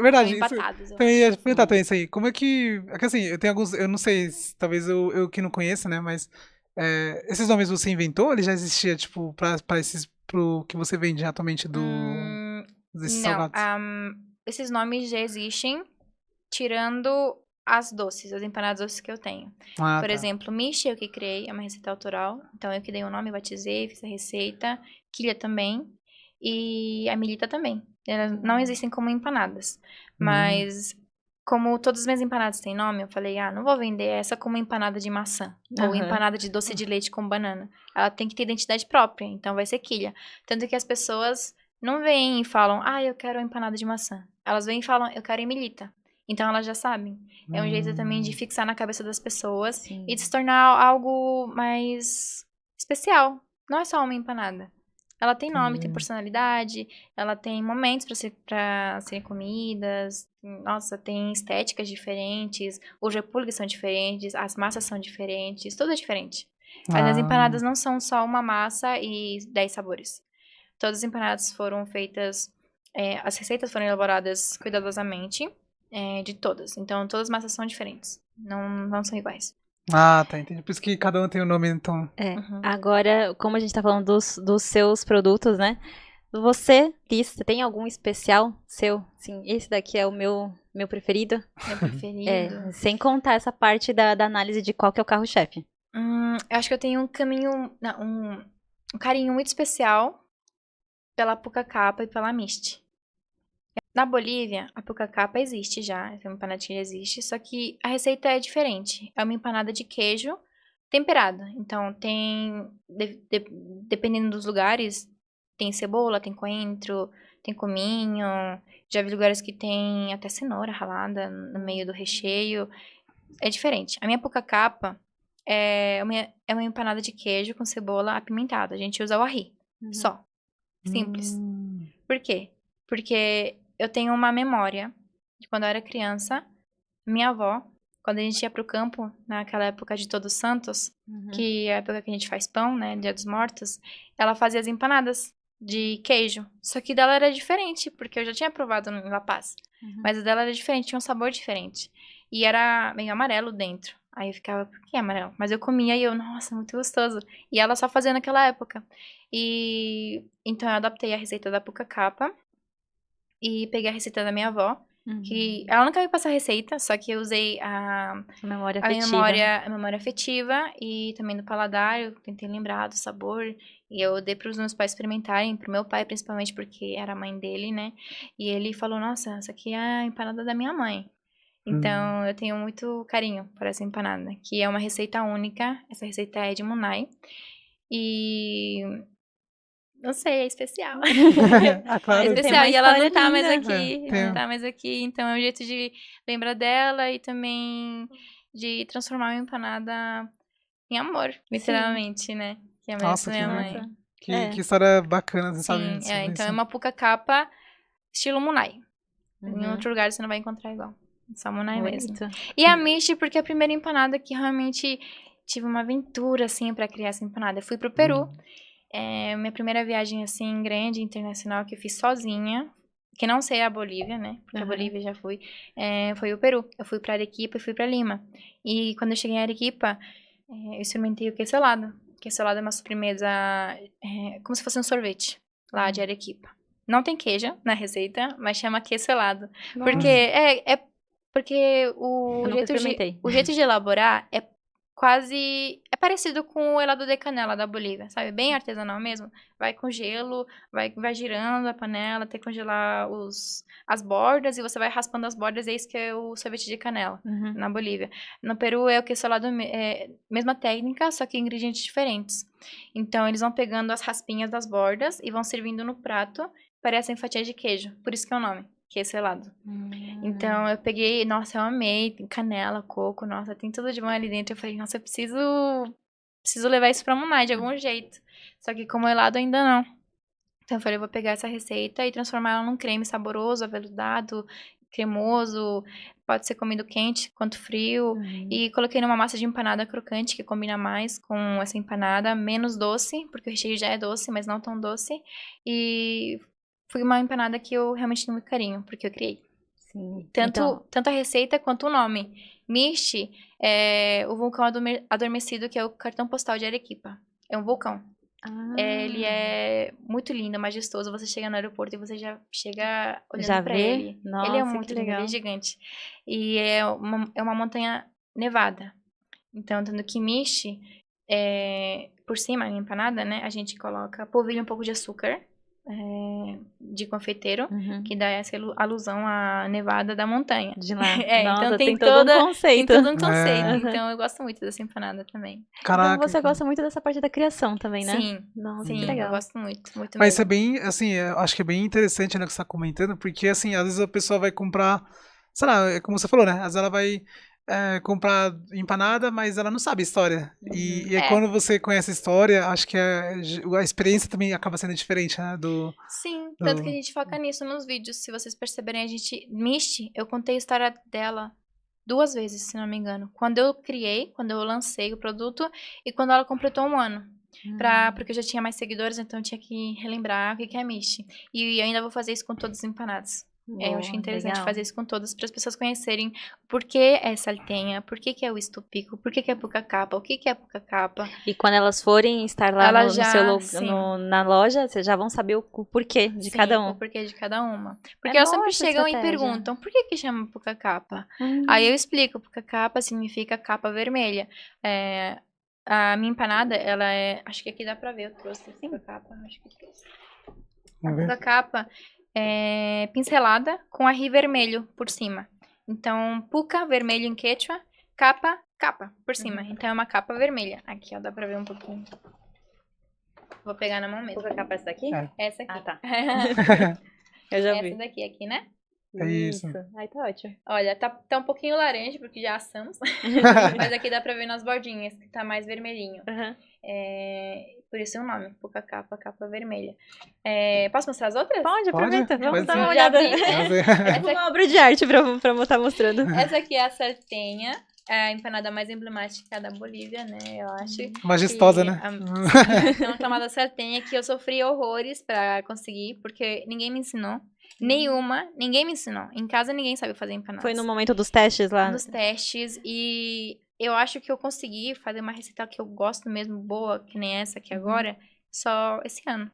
Verdade, São empatados, eu também ia acho. perguntar também isso aí. Como é que assim, eu tenho alguns, eu não sei, talvez eu que não conheça, né, mas esses nomes você inventou? Ele já existia, tipo, pro que você vende atualmente desses Não, salgados? esses nomes já existem, tirando as doces, as empanadas doces que eu tenho. Ah, Por tá. exemplo, Michi, eu que criei, é uma receita autoral. Então, eu que dei o nome, batizei, fiz a receita. Quilha também. E a Milita também. Elas não existem como empanadas. Mas, como todas as minhas empanadas têm nome, eu falei, não vou vender essa como empanada de maçã. Ou empanada de doce de leite com banana. Ela tem que ter identidade própria, então vai ser quilha. Tanto que as pessoas não vêm e falam, eu quero empanada de maçã. Elas vêm e falam, eu quero Emilita. Então elas já sabem. É um jeito também de fixar na cabeça das pessoas e de se tornar algo mais especial. Não é só uma empanada. Ela tem nome, tem personalidade, ela tem momentos pra serem comidas. Nossa, tem estéticas diferentes, os repulgues são diferentes, as massas são diferentes, tudo é diferente. As empanadas não são só uma massa e 10 sabores. Todas as empanadas foram feitas, as receitas foram elaboradas cuidadosamente. De todas. Então, todas as massas são diferentes. Não são iguais. Ah, tá, entendi. Por isso que cada um tem um nome, então. Agora, como a gente tá falando dos seus produtos, né? Você, Liz, você tem algum especial seu? Sim, esse daqui é o meu preferido. Meu preferido. Sem contar essa parte da análise de qual que é o carro-chefe. Eu acho que eu tenho um caminho, um carinho muito especial pela pucacapa e pela miste. Na Bolívia, a pucacapa existe já, essa empanadinha existe, só que a receita é diferente. É uma empanada de queijo temperada. Então, tem, dependendo dos lugares, tem cebola, tem coentro, tem cominho. Já vi lugares que tem até cenoura ralada no meio do recheio. É diferente. A minha pucacapa é uma empanada de queijo com cebola apimentada. A gente usa o ají, só. Simples. Por quê? Porque eu tenho uma memória de quando eu era criança, minha avó, quando a gente ia pro campo, naquela época de Todos Santos, que é a época que a gente faz pão, né, Dia dos Mortos, ela fazia as empanadas de queijo. Só que dela era diferente, porque eu já tinha provado em La Paz. Mas a dela era diferente, tinha um sabor diferente. E era meio amarelo dentro. Aí eu ficava, por que amarelo? Mas eu comia e eu, nossa, muito gostoso. E ela só fazia naquela época. E então eu adaptei a receita da pucacapa e peguei a receita da minha avó, que ela nunca me passou a receita, só que eu usei a memória memória afetiva e também do paladar, eu tentei lembrar do sabor, e eu dei para os meus pais experimentarem, pro meu pai principalmente, porque era a mãe dele, né? E ele falou, nossa, essa aqui é a empanada da minha mãe. Então, eu tenho muito carinho por essa empanada, que é uma receita única. Essa receita é de Munai. E não sei, é especial. Ah, É claro. Tem especial. uma E ela não história tá mais linda. aqui. tem- Não tá mais aqui. Então, é um jeito de lembrar dela e também de transformar uma empanada em amor, literalmente, né? Que é a Nossa, da que minha legal. mãe. Nossa. Que, É. que história bacana, você Sim, sabe sobre então é isso. uma puca capa estilo Munai. Em Uhum. outro lugar você não vai encontrar igual. Só Munai mesmo. Bonito. E a Michi, porque é a primeira empanada que realmente tive uma aventura, assim, pra criar essa empanada. Eu fui pro Peru. É minha primeira viagem, assim, grande, internacional, que eu fiz sozinha. Que não sei a Bolívia, né? Porque a Aham. Bolívia já fui. Foi o Peru. Eu fui pra Arequipa e fui pra Lima. E quando eu cheguei em Arequipa, eu experimentei o queso-helado. Queso-helado é uma sobremesa, como se fosse um sorvete, lá de Arequipa. Não tem queijo na receita, mas chama queso-helado. Porque porque Eu nunca experimentei. o jeito de elaborar é quase é parecido com o helado de canela da Bolívia, sabe? Bem artesanal mesmo. Vai com gelo, vai girando a panela até congelar as bordas e você vai raspando as bordas, é isso que é o sorvete de canela Uhum. na Bolívia. No Peru é o queso-helado, mesma técnica, só que ingredientes diferentes. Então eles vão pegando as raspinhas das bordas e vão servindo no prato, parecem fatias de queijo, por isso que é o nome, queso-helado. Então eu peguei, nossa, eu amei, tem canela, coco, nossa, tem tudo de bom ali dentro. Eu falei, nossa, eu preciso levar isso pra Munai de algum jeito. Só que como helado ainda não. Então eu falei, eu vou pegar essa receita e transformar ela num creme saboroso, aveludado, cremoso, pode ser comido quente quanto frio. Uhum. E coloquei numa massa de empanada crocante, que combina mais com essa empanada, menos doce, porque o recheio já é doce, mas não tão doce. E foi uma empanada que eu realmente tenho muito carinho, porque eu criei. Sim. Tanto, Então, tanto a receita quanto o nome. Michi é o vulcão adormecido, que é o cartão postal de Arequipa. É um vulcão. Ele é muito lindo, majestoso. Você chega no aeroporto e você já chega olhando já pra vê? ele. Ele é Nossa, muito que lindo, ele legal. é gigante. E é uma montanha nevada. Então, tanto que Michi, por cima, na empanada, né? A gente coloca polvilho, um pouco de açúcar de confeiteiro, Uhum. que dá essa alusão à nevada da montanha. De lá. Então Nossa, tem tem todo um tem conceito. todo um conceito. É. Então eu gosto muito dessa empanada também. Então Caraca. você gosta muito dessa parte da criação também, né? Sim, Nossa, sim, que eu legal. gosto muito, muito Mas isso é mesmo. bem, assim, eu acho que é bem interessante, né, o que você tá comentando, porque, assim, às vezes a pessoa vai comprar, sei lá, é como você falou, né, às vezes ela vai comprar empanada, mas ela não sabe a história. E aí É. quando você conhece a história, acho que a experiência também acaba sendo diferente, né, Sim, tanto que a do... gente foca nisso nos vídeos. Se vocês perceberem, Mishi, eu contei a história dela 2 vezes, se não me engano. Quando eu criei, quando eu lancei o produto e quando ela completou 1 ano. Porque eu já tinha mais seguidores, então eu tinha que relembrar o que é Mishi. E eu ainda vou fazer isso com todas as empanadas. Eu acho que é interessante legal. fazer isso com todas, para as pessoas conhecerem por que é saltenha, por que é o estupico, por que é puca capa, o que é puca capa. E quando elas forem estar lá Ela no seu sim. na loja, vocês já vão saber o porquê de Sim, cada o um. porquê de cada uma. Porque elas boa sempre essa chegam e estratégia. perguntam, por que chama puca capa? Aí eu explico, puca capa significa capa vermelha. A minha empanada, ela é... Acho que aqui dá pra ver, eu trouxe a puca capa. Acho que trouxe. A Vamos ver. puca capa é pincelada com arri vermelho por cima. Então, puca, vermelho em quechua, capa, capa por cima. Então é uma capa vermelha. Aqui, ó, dá pra ver um pouquinho. Vou pegar na mão mesmo. Puca capa essa daqui? É. Essa aqui. Ah, tá. Eu já vi. Essa daqui aqui, né? É isso. Aí tá ótimo. Olha, tá um pouquinho laranja, porque já assamos. Mas aqui dá pra ver nas bordinhas, que tá mais vermelhinho. Por isso é o nome, puca capa, capa vermelha. Posso mostrar as outras? Pode, aproveita. Vamos pode dar sim. uma Já olhada. vi. Fazer. Uma obra de arte pra estar mostrando. Essa aqui é a saltenha, a empanada mais emblemática da Bolívia, né? Eu acho. Majestosa, que né? Sim, a chamada saltenha que eu sofri horrores pra conseguir, porque ninguém me ensinou. Ninguém me ensinou. Em casa ninguém sabe fazer empanadas. Foi no momento dos testes lá? Nos testes, e eu acho que eu consegui fazer uma receita que eu gosto mesmo, boa, que nem essa aqui agora, só esse ano.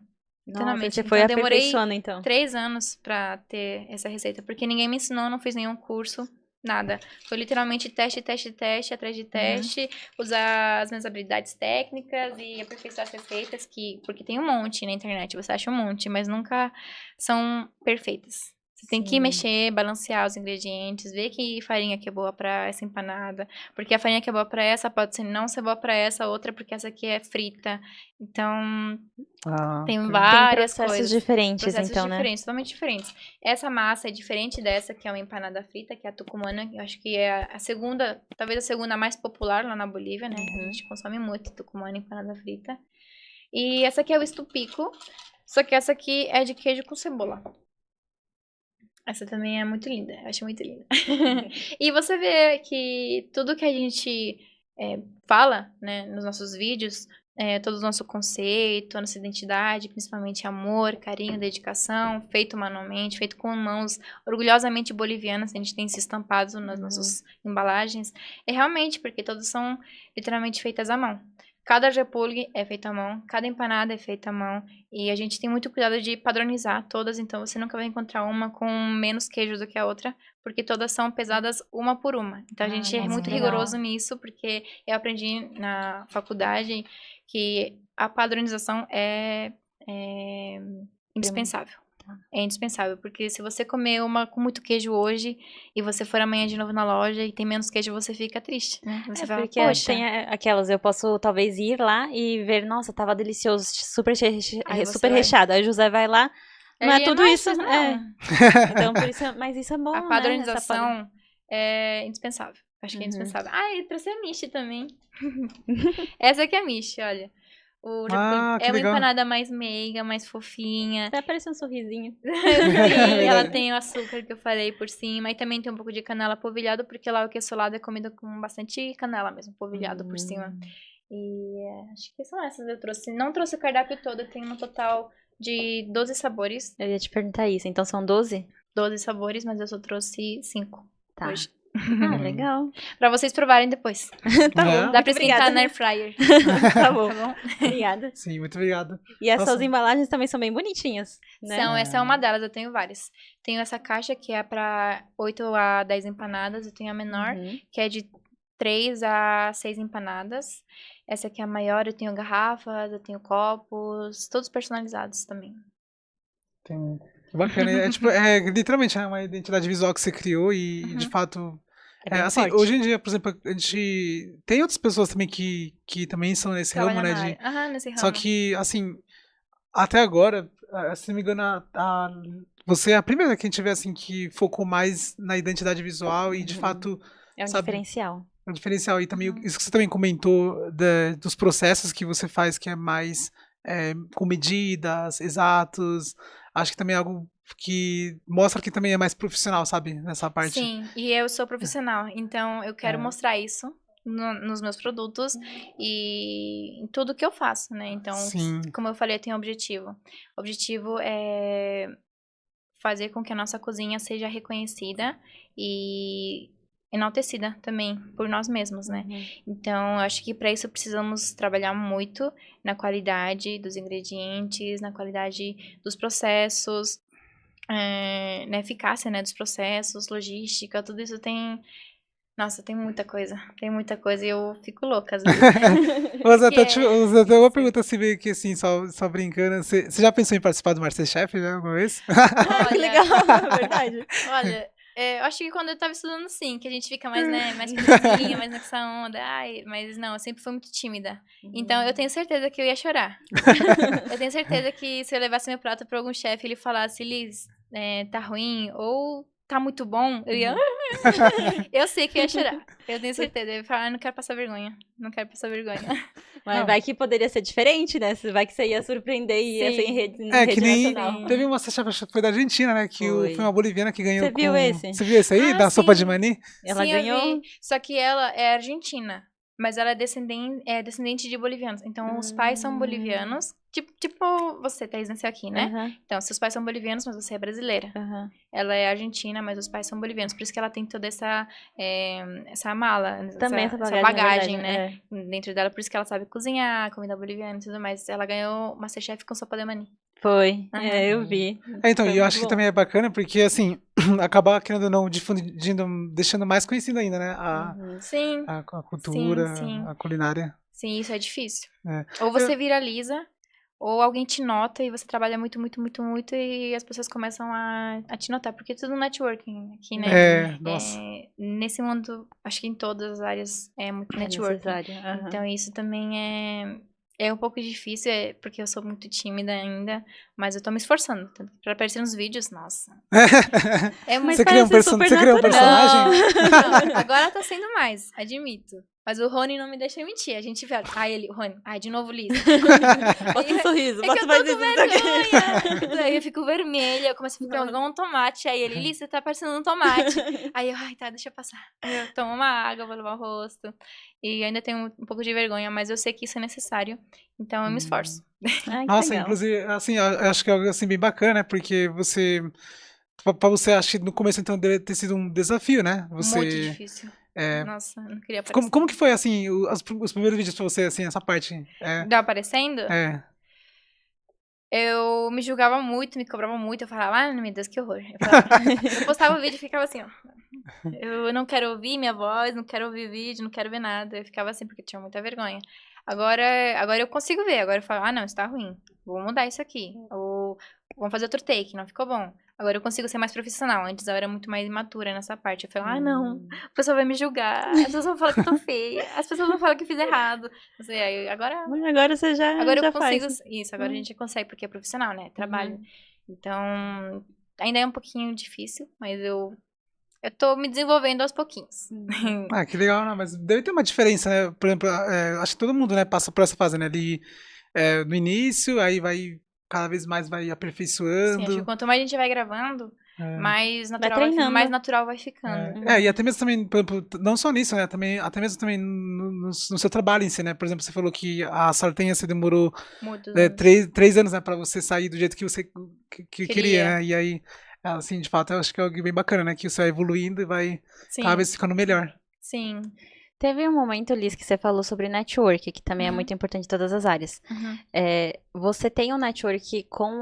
Nossa, Literalmente. você foi Então, eu demorei aperfeiçoando, então. 3 anos pra ter essa receita, porque ninguém me ensinou, não fiz nenhum curso, nada. Foi literalmente teste, atrás de teste, usar as minhas habilidades técnicas e aperfeiçoar as receitas, porque tem um monte na internet, você acha um monte, mas nunca são perfeitas. Você tem que mexer, balancear os ingredientes, ver que farinha que é boa pra essa empanada. Porque a farinha que é boa pra essa pode não ser boa pra essa outra, porque essa aqui é frita. Então, tem entendi. várias Tem processos coisas. diferentes, Processos então, né? diferentes, totalmente diferentes. Essa massa é diferente dessa, que é uma empanada frita, que é a tucumana. Eu acho que é a segunda, talvez a segunda mais popular lá na Bolívia, né? A gente consome muito tucumana e empanada frita. E essa aqui é o estupico, só que essa aqui é de queijo com cebola. Essa também é muito linda, eu acho muito linda. E você vê que tudo que a gente fala, né, nos nossos vídeos, todo o nosso conceito, a nossa identidade, principalmente amor, carinho, dedicação, feito manualmente, feito com mãos orgulhosamente bolivianas, a gente tem esses estampados nas nossas embalagens, é realmente porque todas são literalmente feitas à mão. Cada repolgue é feito à mão, cada empanada é feita à mão, e a gente tem muito cuidado de padronizar todas, então você nunca vai encontrar uma com menos queijo do que a outra, porque todas são pesadas uma por uma. Então a gente é nossa, muito que legal. rigoroso nisso, porque eu aprendi na faculdade que a padronização é indispensável. É indispensável, porque se você comer uma com muito queijo hoje e você for amanhã de novo na loja e tem menos queijo, você fica triste, né? Você fala, Porque poxa. tem aquelas, eu posso talvez ir lá e ver, nossa, tava delicioso, super, Aí você super vai. recheado. Aí o José vai lá, não é Ele, tudo "Nossa, isso, não." Então, por isso, mas isso é bom, A né? padronização é indispensável. Acho que é Uhum. indispensável. Ah, eu trouxe a miche também. Essa aqui é a miche, olha. Que É uma legal. empanada mais meiga, mais fofinha. Até apareceu um sorrisinho. Sim, ela tem o açúcar que eu falei por cima. E também tem um pouco de canela polvilhado, porque lá o quesolado é comido com bastante canela mesmo, polvilhado por cima. E acho que são essas eu trouxe. Não trouxe o cardápio todo, eu tenho um total de 12 sabores. Eu ia te perguntar isso, então são 12? 12 sabores, mas eu só trouxe 5 Tá. hoje. Ah, legal. Pra vocês provarem depois. Tá bom. É. Dá Muito pra esquentar obrigada. na air fryer. Tá bom. Tá bom? Obrigada. Sim, muito obrigado. E essas Nossa. embalagens também são bem bonitinhas, né? Essa é uma delas, eu tenho várias. Tenho essa caixa que é pra 8 a 10 empanadas. Eu tenho a menor, Uhum. que é de 3 a 6 empanadas. Essa aqui é a maior, eu tenho garrafas, eu tenho copos, todos personalizados também. Tem... Bacana. Literalmente é uma identidade visual que você criou e, de fato... É bem assim, forte. hoje em dia, por exemplo, a gente tem outras pessoas também que também são nesse ramo, Trabalha né? na área. Aham, nesse ramo. Só que, assim, até agora, se não me engano, você é a primeira que a gente vê, assim, que focou mais na identidade visual e, de fato, É um sabe, diferencial. é um diferencial. E também, isso que você também comentou dos processos que você faz, que é mais com medidas, exatos, acho que também é algo que mostra que também é mais profissional, sabe, nessa parte. Sim, e eu sou profissional, então eu quero mostrar isso nos meus produtos e em tudo que eu faço, né? Então, Sim. como eu falei, eu tenho um objetivo. O objetivo é fazer com que a nossa cozinha seja reconhecida e enaltecida também por nós mesmos, né? Então, eu acho que para isso precisamos trabalhar muito na qualidade dos ingredientes, na qualidade dos processos, na eficácia, né, dos processos, logística, tudo isso tem... Nossa, tem muita coisa e eu fico louca às vezes. Mas até uma pergunta assim, meio que assim, só brincando, você já pensou em participar do MasterChef, né, alguma vez? Que legal, verdade. Olha, eu acho que quando eu tava estudando, sim, que a gente fica mais, né, mais felizinha, mais nessa onda. Ai, mas não, eu sempre fui muito tímida. Então, eu tenho certeza que eu ia chorar. Eu tenho certeza que se eu levasse meu prato pra algum chefe e ele falasse, Liz, tá ruim ou tá muito bom, eu ia... Eu sei que eu ia chorar. Eu tenho certeza. Eu ia falar, não quero passar vergonha. Não quero passar vergonha. Mas vai que poderia ser diferente, né? Vai que você ia surpreender e ia ser em rede, que nem nacional. teve uma MasterChef, acho que foi da Argentina, né? Que foi uma boliviana que ganhou. Você viu esse? Você viu esse aí? Da sopa de mani? Ela ganhou. Eu vi. Só que ela é argentina. Mas ela é descendente de bolivianos. Então, os pais são bolivianos. Tipo você, Thaís, nasceu aqui, né? Então, seus pais são bolivianos, mas você é brasileira. Ela é argentina, mas os pais são bolivianos. Por isso que ela tem toda essa mala, também essa bagagem, bagagem, verdade, né? Dentro dela. Por isso que ela sabe cozinhar, comida boliviana e tudo mais. Ela ganhou Masterchef com sopa de mani. Foi, eu vi. Então, e eu acho que também é bacana, porque, assim, acabar, querendo ou não, difundindo, deixando mais conhecido ainda, né? A cultura, sim. a culinária. Sim, isso é difícil. Ou você viraliza, ou alguém te nota e você trabalha muito, muito, muito, muito e as pessoas começam a te notar, porque é tudo networking aqui, né? Nossa. Nesse mundo, acho que em todas as áreas é muito É networking. necessário. aham. Então isso também é um pouco difícil, porque eu sou muito tímida ainda, mas eu tô me esforçando. Tanto que pra aparecer nos vídeos, nossa. É Mas Você cria parece super você cria um natural. personagem? não, agora tá sendo mais, admito. Mas o Rony não me deixa mentir. A gente vê. Ele, Rony. De novo, Liz. Bota um sorriso, É que bota eu mais tô com isso aqui. vergonha. Daí eu fico vermelha, eu começo a ficar igual um tomate. Aí ele, Liz, você tá parecendo um tomate. Aí eu, tá, deixa eu passar. Aí eu tomo uma água, vou lavar o rosto. E ainda tenho um pouco de vergonha, mas eu sei que isso é necessário. Então eu me esforço. Ai, que Nossa, legal. inclusive, assim, eu acho que é algo assim bem bacana, né? Porque pra você, acho que no começo então deve ter sido um desafio, né? Muito Você, difícil. é, Nossa, eu não queria como, aparecer. como que foi, assim, os primeiros vídeos pra você, assim, essa parte? Dá aparecendo? É. Eu me julgava muito, me cobrava muito. Eu falava, meu Deus, que horror. Eu postava o vídeo e ficava assim, ó. Eu não quero ouvir minha voz, não quero ouvir vídeo, não quero ver nada. Eu ficava assim porque eu tinha muita vergonha. Agora eu consigo ver. Agora eu falo, não, isso tá ruim. Vou mudar isso aqui. Ou vamos fazer outro take, não ficou bom. Agora eu consigo ser mais profissional. Antes eu era muito mais imatura nessa parte. Eu falava, não, a pessoa vai me julgar. As pessoas vão falar que eu tô feia. As pessoas vão falar que eu fiz errado. Não sei, aí agora Mas agora você Agora eu já consigo. faz. Isso, agora a gente consegue, porque é profissional, né? Trabalho. Então, ainda é um pouquinho difícil, mas eu tô me desenvolvendo aos pouquinhos. Ah, que legal, né? Mas deve ter uma diferença, né? Por exemplo, acho que todo mundo, né, passa por essa fase, né? Ali, no início, aí vai, cada vez mais vai Sim, acho que aperfeiçoando. quanto mais a gente vai gravando, mais Vai natural treinando. mais natural vai ficando. E até mesmo também, por exemplo, não só nisso, né? Também, até mesmo também no seu trabalho em si, né? Por exemplo, você falou que a Sartenha você demorou Muitos anos. 3 anos, né, pra você sair do jeito que você que queria, Queria. né? E aí, assim, de fato, eu acho que é algo bem bacana, né? Que você vai evoluindo e vai cada Sim, vez ficando melhor. sim. Teve um momento, Liz, que você falou sobre network, que também é Uhum. muito importante em todas as áreas. Uhum. Você tem um network com,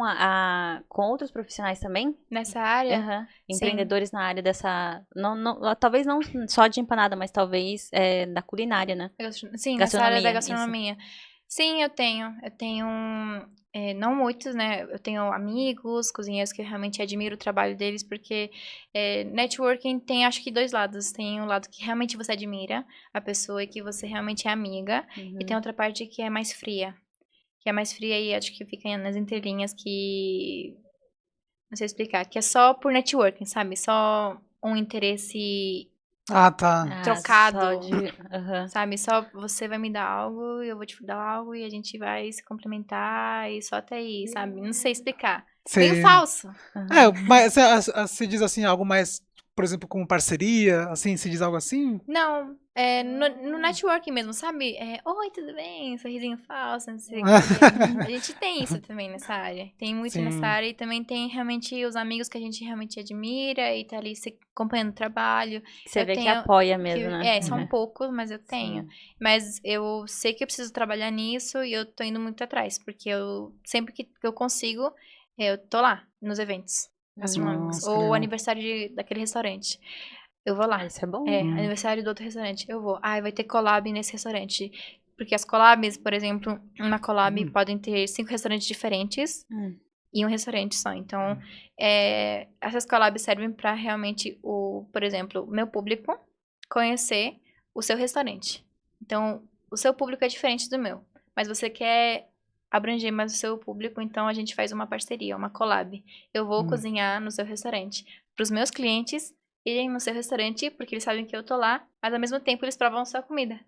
com outros profissionais também? Nessa área, Aham. sim. Empreendedores na área dessa. Talvez não só de empanada, mas talvez da culinária, né? Sim, nessa área da Gastronomia, gastronomia. Sim, eu tenho. Eu tenho, não muitos, né? Eu tenho amigos, cozinheiros que eu realmente admiro o trabalho deles, porque networking tem, acho que, dois lados. Tem um lado que realmente você admira a pessoa e que você realmente é amiga, e tem outra parte que é mais fria. Que é mais fria e acho que fica nas entrelinhas que... Não sei explicar. Que é só por networking, sabe? Só um interesse Ah, tá. trocado. Só de... aham. Sabe, só você vai me dar algo, eu vou te dar algo e a gente vai se complementar e só até aí, sabe? Não sei explicar. Meio Você, falso. mas você diz assim, algo mais, por exemplo, como parceria, assim, se diz algo assim? Não, no networking mesmo, sabe? Oi, tudo bem? Sorrisinho falso, não sei o quê. A gente tem isso também nessa área. Tem muito Sim. nessa área e também tem realmente os amigos que a gente realmente admira e tá ali se acompanhando o trabalho. Você Eu vê que tenho- apoia mesmo, né? São poucos, mas eu tenho. Sim. Mas eu sei que eu preciso trabalhar nisso e eu tô indo muito atrás, porque eu sempre que eu consigo, eu tô lá nos eventos gastronômicos. Nossa, que Ou o legal. aniversário daquele restaurante. Eu vou lá. Isso é bom. Aniversário do outro restaurante. Eu vou. Vai ter collab nesse restaurante. Porque as collabs, por exemplo, uma collab podem ter 5 restaurantes diferentes e um restaurante só. Então, essas collabs servem pra realmente por exemplo, o meu público conhecer o seu restaurante. Então, o seu público é diferente do meu, mas você quer abranger mais o seu público, então a gente faz uma parceria, uma collab. Eu vou cozinhar no seu restaurante. Para os meus clientes irem no seu restaurante, porque eles sabem que eu tô lá, mas ao mesmo tempo eles provam a sua comida.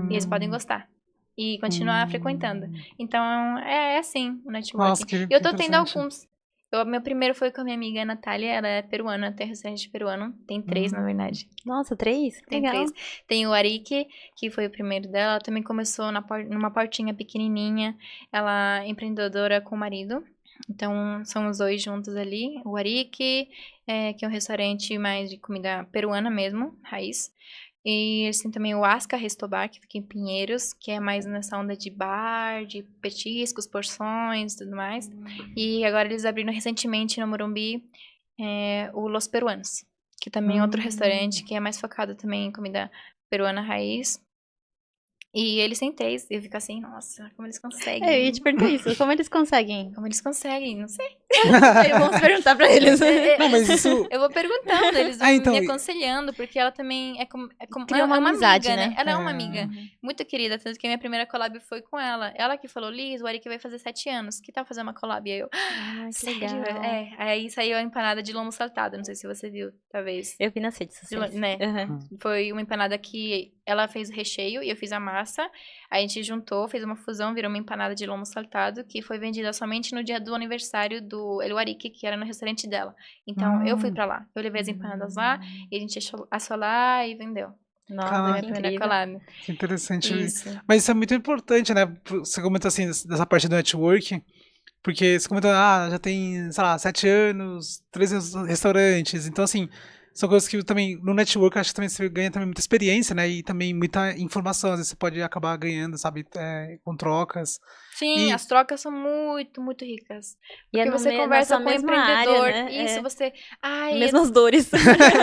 E eles podem gostar. E continuar frequentando. Então, é assim o networking. Nossa, que E eu tô tendo interessante. alguns. Meu primeiro foi com a minha amiga Natália, ela é peruana, tem restaurante peruano. Tem 3, na verdade. Nossa, 3? Tem Legal. 3. Tem o Ariki, que foi o primeiro dela. Ela também começou numa portinha pequenininha. Ela é empreendedora com o marido. Então, são os dois juntos ali. O Ariki, que é um restaurante mais de comida peruana mesmo, raiz. E eles têm também o Asca Restobar, que fica em Pinheiros, que é mais nessa onda de bar, de petiscos, porções e tudo mais. E agora eles abriram recentemente no Morumbi o Los Peruanos, que também é outro restaurante que é mais focado também em comida peruana raiz. E eles têm 3, e eu fico assim, nossa, como eles conseguem? Eu ia te perguntar isso, como eles conseguem? Como eles conseguem? Não sei. Vamos perguntar pra eles. Não, mas isso... Eu vou perguntando, eles vão então, me aconselhando, porque ela também Criou uma uma amizade, amiga, né? Ela é uma É. amiga muito querida, tanto que a minha primeira collab foi com ela. Ela que falou, Liz, o Ari que vai fazer 7 anos, que tal fazer uma collab? E aí eu, Ah, que sério? legal. Aí saiu a empanada de lombo saltado, não sei se você viu, talvez. Eu vi nas redes sociais. Né? Uhum. Foi uma empanada que ela fez o recheio e eu fiz a massa. A gente juntou, fez uma fusão, virou uma empanada de lomo saltado, que foi vendida somente no dia do aniversário do El Arique, que era no restaurante dela. Então, eu fui pra lá. Eu levei as empanadas lá, e a gente assou lá e vendeu. Nossa, Caraca. Foi que minha primeira incrível. collab. Que interessante. Isso. Mas isso é muito importante, né? Você comenta assim, dessa parte do network, porque você comenta, já tem, sei lá, 7 anos, 3 restaurantes. Então, assim, são coisas que também, no network, eu acho que também você ganha também muita experiência, né? E também muita informação. Às vezes você pode acabar ganhando, sabe? Com trocas. Sim, E- as trocas são muito, muito ricas. E é Porque no você me- na conversa sua com o mesma empreendedor. área, né? Isso, É. você. Ai, Mesmas dores.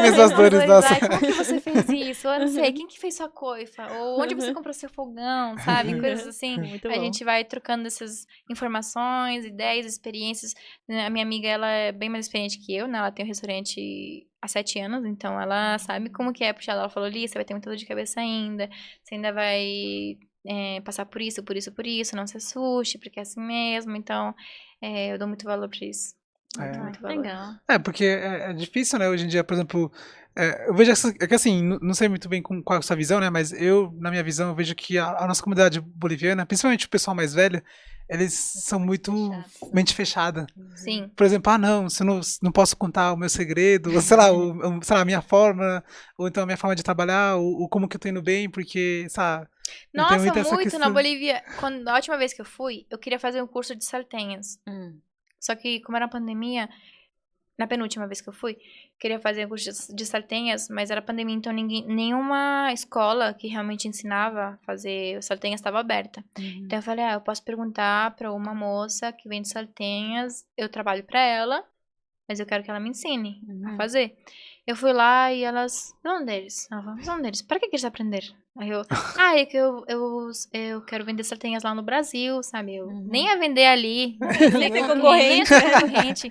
Mesmas dores, nossa. Ai, como que você fez isso? Eu não sei, quem que fez sua coifa? Ou onde você comprou seu fogão, sabe? Coisas assim. Muito A bom. gente vai trocando essas informações, ideias, experiências. A minha amiga, ela é bem mais experiente que eu, né? Ela tem um restaurante há 7 anos, então ela sabe como que é puxar. Ela falou, Li, você vai ter muita dor de cabeça ainda. Você ainda vai passar por isso, por isso, por isso. Não se assuste, porque é assim mesmo. Então, eu dou muito valor pra isso. Muito, É. muito valor. Legal. Porque é difícil, né? Hoje em dia, por exemplo, eu vejo que assim, não sei muito bem qual é a sua visão, né? Mas na minha visão, eu vejo que a nossa comunidade boliviana, principalmente o pessoal mais velho, eles são muito mente fechada. Sim. Por exemplo, não, se eu não posso contar o meu segredo, ou sei lá, sei lá, a minha forma, ou então a minha forma de trabalhar, ou como que eu tô indo bem, porque, sabe? eu tenho Nossa, essa muito na questão. Bolívia. A última vez que eu fui, eu queria fazer um curso de saltenhas. Só que, como era pandemia, na penúltima vez que eu fui, eu queria fazer um curso de saltenhas, mas era pandemia, então nenhuma escola que realmente ensinava a fazer saltenhas estava aberta. Então eu falei, eu posso perguntar pra uma moça que vende saltenhas, eu trabalho pra ela, mas eu quero que ela me ensine a fazer. Eu fui lá e elas, onde eles? Ela falou, onde eles? Para que queres aprender? Aí eu, é que eu quero vender saltenhas lá no Brasil, sabe? Eu nem ia vender ali. Nem ser concorrente. Nem ia ser concorrente.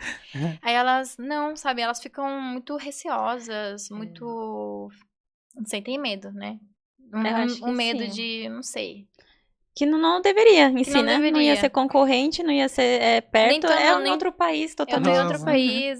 Aí elas, não, sabe? Elas ficam muito receosas, muito... Não sei, tem medo, né? Eu acho que Um medo sim. de, não sei. Que não deveria em Que si, não né? Não ia deveria. ser concorrente, não ia ser perto. tão- É um nem- outro país Eu tô totalmente. em outro Uhum. país,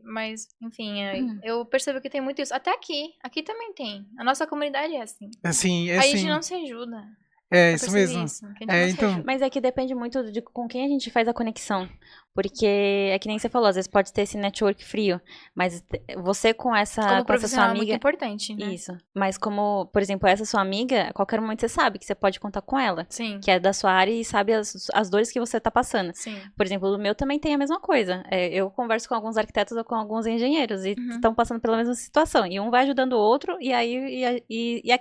mas, enfim, eu percebo que tem muito isso. Até aqui. Aqui também tem. A nossa comunidade é assim. Assim, A gente não se ajuda. é Eu isso percebi mesmo. isso, que a gente não se Então, ajuda. Mas é que depende muito de com quem a gente faz a conexão. Porque é que nem você falou, às vezes pode ter esse network frio, mas você com essa Como sua profissional é muito amiga. importante, né? Isso. Mas como, por exemplo, essa sua amiga, a qualquer momento você sabe que você pode contar com ela. Sim, Que é da sua área e sabe as dores que você tá passando. sim. Por exemplo, o meu também tem a mesma coisa. Eu converso com alguns arquitetos ou com alguns engenheiros e Uhum. estão passando pela mesma situação. E um vai ajudando o outro e aí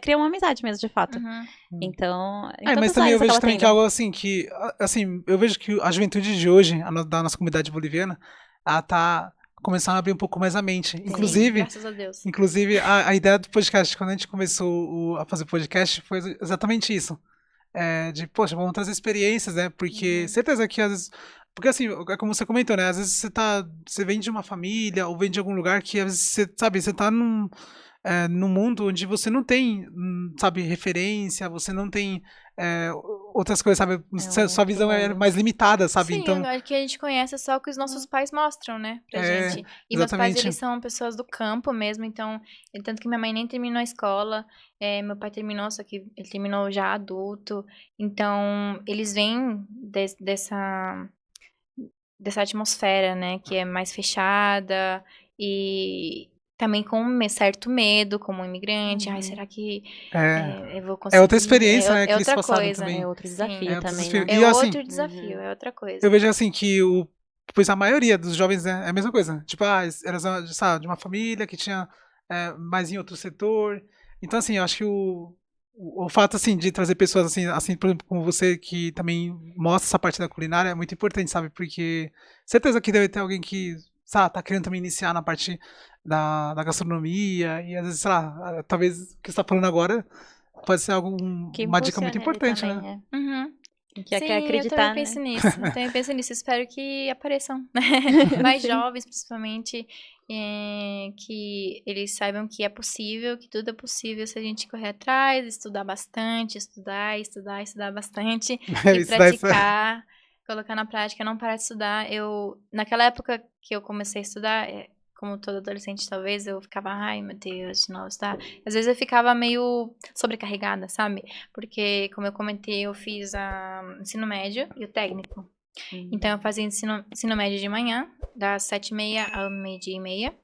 cria uma amizade mesmo, de fato. Uhum. Então, mas também eu vejo também que é algo assim que, assim, eu vejo que a juventude de hoje, da nossa comunidade boliviana, ela tá começando a abrir um pouco mais a mente. Sim, Inclusive, graças a Deus. a ideia do podcast, quando a gente começou a fazer podcast, foi exatamente isso. Poxa, vamos trazer experiências, né? Porque certeza que às vezes... Porque assim, é como você comentou, né? Às vezes você vem de uma família ou vem de algum lugar que às vezes você tá num mundo onde você não tem, sabe, referência, você não tem outras coisas, sabe? Sua visão é mais limitada, sabe? Sim, Então, o que a gente conhece é só o que os nossos pais mostram, né, pra gente. E meus pais, exatamente. eles são pessoas do campo mesmo, então, tanto que minha mãe nem terminou a escola, meu pai terminou, só que ele terminou já adulto, então, eles vêm dessa atmosfera, né, que é mais fechada e também com um certo medo como imigrante. Ai, será que eu vou conseguir? É outra experiência, né, que eles outra passaram coisa. também. É outro Sim. desafio É outro também, desafio. né? E, É assim, outro desafio, é outra coisa. eu vejo assim que pois a maioria dos jovens, né, é a mesma coisa. Tipo, eras sabe, de uma família que tinha mais em outro setor. Então, assim, eu acho que o fato, assim, de trazer pessoas, assim, por exemplo, como você, que também mostra essa parte da culinária, é muito importante, sabe? Porque certeza que deve ter alguém que, sabe, tá querendo também iniciar na parte da gastronomia, e às vezes, sei lá, talvez o que você tá falando agora, pode ser Que uma dica muito impulsione ele importante, também, né? Uhum. Que Sim, quer acreditar, eu também né? penso nisso. Eu também penso nisso. Espero que apareçam. Mais Sim. jovens, principalmente, que eles saibam que é possível, que tudo é possível se a gente correr atrás, estudar bastante, estudar bastante e Isso daí, praticar, colocar na prática, não parar de estudar. Naquela época que eu comecei a estudar, como todo adolescente, talvez, eu ficava, ai, meu Deus, de novo estudar. Às vezes eu ficava meio sobrecarregada, sabe? Porque, como eu comentei, eu fiz ensino médio e o técnico. Então, eu fazia ensino médio de manhã, das 7h30 ao meio-dia e meia.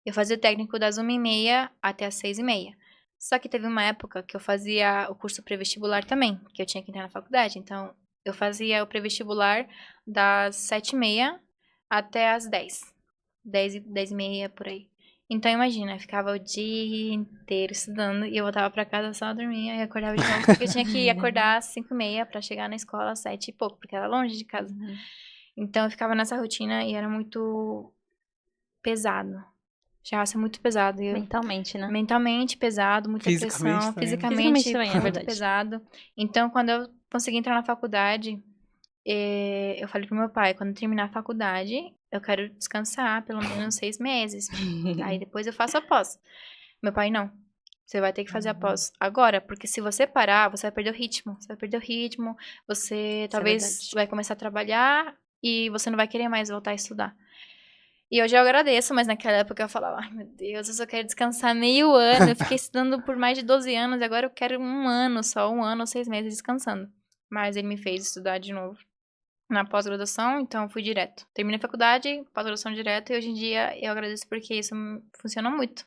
Eu fazia o técnico das 1h30 até as 6h30. Só que teve uma época que eu fazia o curso pré-vestibular também, que eu tinha que entrar na faculdade. Então, eu fazia o pré-vestibular das 7h30 até as 10. 10h30, por aí. Então, imagina, eu ficava o dia inteiro estudando e eu voltava pra casa só dormia e acordava de novo, porque eu tinha que acordar às 5h30 pra chegar na escola às 7 e pouco, porque era longe de casa. Então, eu ficava nessa rotina e era muito pesado. Chegava a ser muito pesado. Mentalmente, né? Mentalmente pesado, muita Fisicamente pressão, também, né? Fisicamente fisicamente também, é muito verdade. pesado. Então, quando eu consegui entrar na faculdade, eu falei pro meu pai, quando eu terminar a faculdade, eu quero descansar pelo menos 6 meses. Aí depois eu faço a pós. Meu pai, não. Você vai ter que fazer a pós agora, porque se você parar, você vai perder o ritmo. Você vai perder o ritmo, você talvez verdade. vai começar a trabalhar e você não vai querer mais voltar a estudar. E hoje eu agradeço, mas naquela época eu falava, ai meu Deus, eu só quero descansar meio ano. Eu fiquei estudando por mais de 12 anos e agora eu quero 1 ano só, 1 ano ou 6 meses descansando. Mas ele me fez estudar de novo na pós-graduação, então eu fui direto. Terminei a faculdade, pós-graduação direto, e hoje em dia eu agradeço porque isso funciona muito.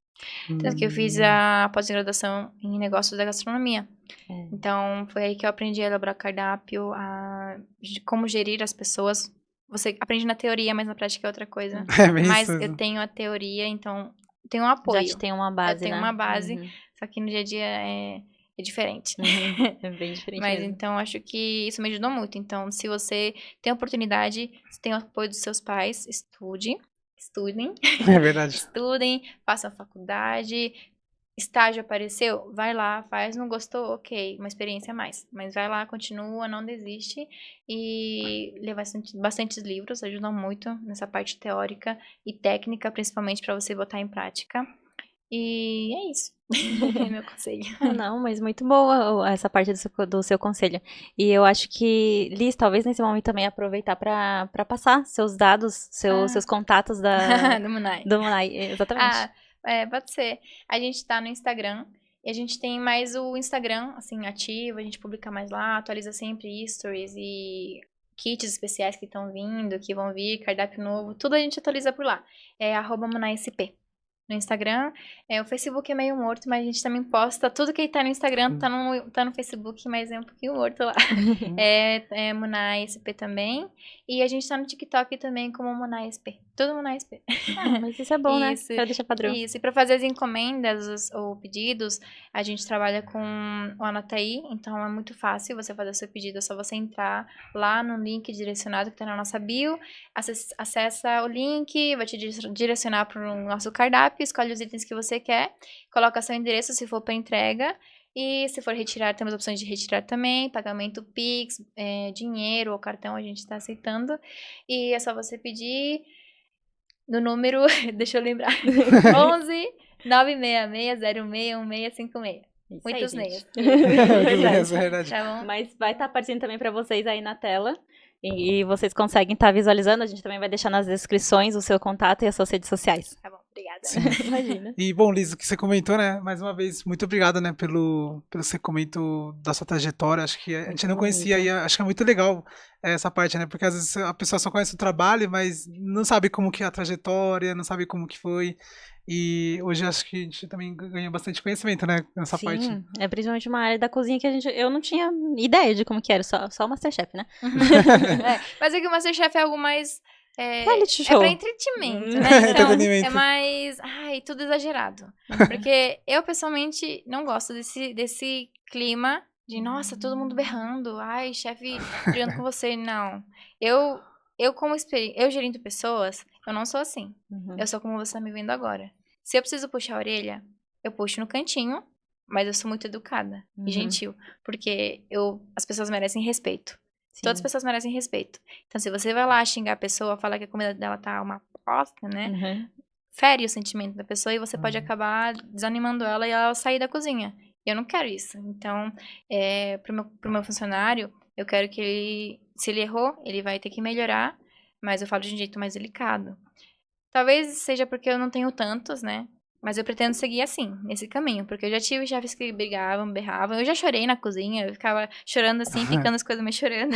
Tanto que eu fiz a pós-graduação em negócios da gastronomia. Então, foi aí que eu aprendi a elaborar cardápio, como gerir as pessoas. Você aprende na teoria, mas na prática é outra coisa. É bem Mas isso. eu tenho a teoria, então tenho um apoio. Já te tem uma base, Eu tenho né? uma base, Uhum. só que no dia a dia é diferente. É bem diferente Mas mesmo. então acho que isso me ajudou muito. Então, se você tem a oportunidade, se tem o apoio dos seus pais, estudem, É verdade. estudem, façam faculdade. Estágio apareceu, vai lá, faz, não gostou, ok, uma experiência a mais. Mas vai lá, continua, não desiste. E ler bastantes livros, ajudam muito nessa parte teórica e técnica, principalmente para você botar em prática. E é isso. É meu conselho. Não, mas muito boa essa parte do seu conselho. E eu acho que, Liz, talvez nesse momento também aproveitar para passar seus dados, seus contatos Do Munai. do Munai. Exatamente. Pode ser. A gente tá no Instagram. E a gente tem mais o Instagram, assim, ativo. A gente publica mais lá, atualiza sempre stories e kits especiais que estão vindo, que vão vir, cardápio novo. Tudo a gente atualiza por lá. É @munaisp no Instagram. O Facebook é meio morto, mas a gente também posta tudo que tá no Instagram, tá no Facebook, mas é um pouquinho morto lá. É MunaiSP também. E a gente tá no TikTok também como MunaiSP. Tudo MunaiSP. Mas isso é bom, né? Isso. Pra deixar padrão. Isso, e para fazer as encomendas ou pedidos, a gente trabalha com o Anotaí, então é muito fácil você fazer o seu pedido, é só você entrar lá no link direcionado que tá na nossa bio, acessa o link, vai te direcionar para o nosso cardápio, escolhe os itens que você quer, coloca seu endereço se for para entrega, e se for retirar, temos opções de retirar também, pagamento Pix, dinheiro ou cartão a gente está aceitando, e é só você pedir no número, deixa eu lembrar, 11 966 06 1656. Isso Muitos aí, meios. É verdade. Tá bom? Mas vai estar aparecendo também para vocês aí na tela. E vocês conseguem estar visualizando. A gente também vai deixar nas descrições o seu contato e as suas redes sociais. Tá bom, obrigada. Imagina. E, bom, Liz, o que você comentou, né? Mais uma vez, muito obrigado, né, pelo você comento da sua trajetória. Acho que a gente não conhecia e acho que é muito legal essa parte, né? Porque às vezes a pessoa só conhece o trabalho, mas não sabe como que é a trajetória, não sabe como que foi. E hoje acho que a gente também ganha bastante conhecimento, né, nessa parte. Sim, é principalmente uma área da cozinha que eu não tinha ideia de como que era, só o Masterchef, né? Mas é que o Masterchef é algo mais... Reality É show. pra entretenimento, né? Então, Entretenimento. é mais... Ai, tudo exagerado. Porque eu, pessoalmente, não gosto desse clima de, nossa, todo mundo berrando. Ai, chefe brigando com você. Não. Eu como eu gerindo pessoas, eu não sou assim. Eu sou como você tá me vendo agora. Se eu preciso puxar a orelha, eu puxo no cantinho mas eu sou muito educada e Uhum. gentil, porque as pessoas merecem respeito. Todas as Sim. pessoas merecem respeito. Então, se você vai lá xingar a pessoa, falar que a comida dela tá uma bosta, né? Uhum. Fere o sentimento da pessoa e você pode acabar desanimando ela e ela sair da cozinha. E eu não quero isso. Então, pro meu funcionário, eu quero que ele, se ele errou, ele vai ter que melhorar, mas eu falo de um jeito mais delicado. Talvez seja porque eu não tenho tantos, né? Mas eu pretendo seguir assim, nesse caminho. Porque eu já tive chefes que brigavam, berravam. Eu já chorei na cozinha, eu ficava chorando assim, picando as coisas, mas chorando.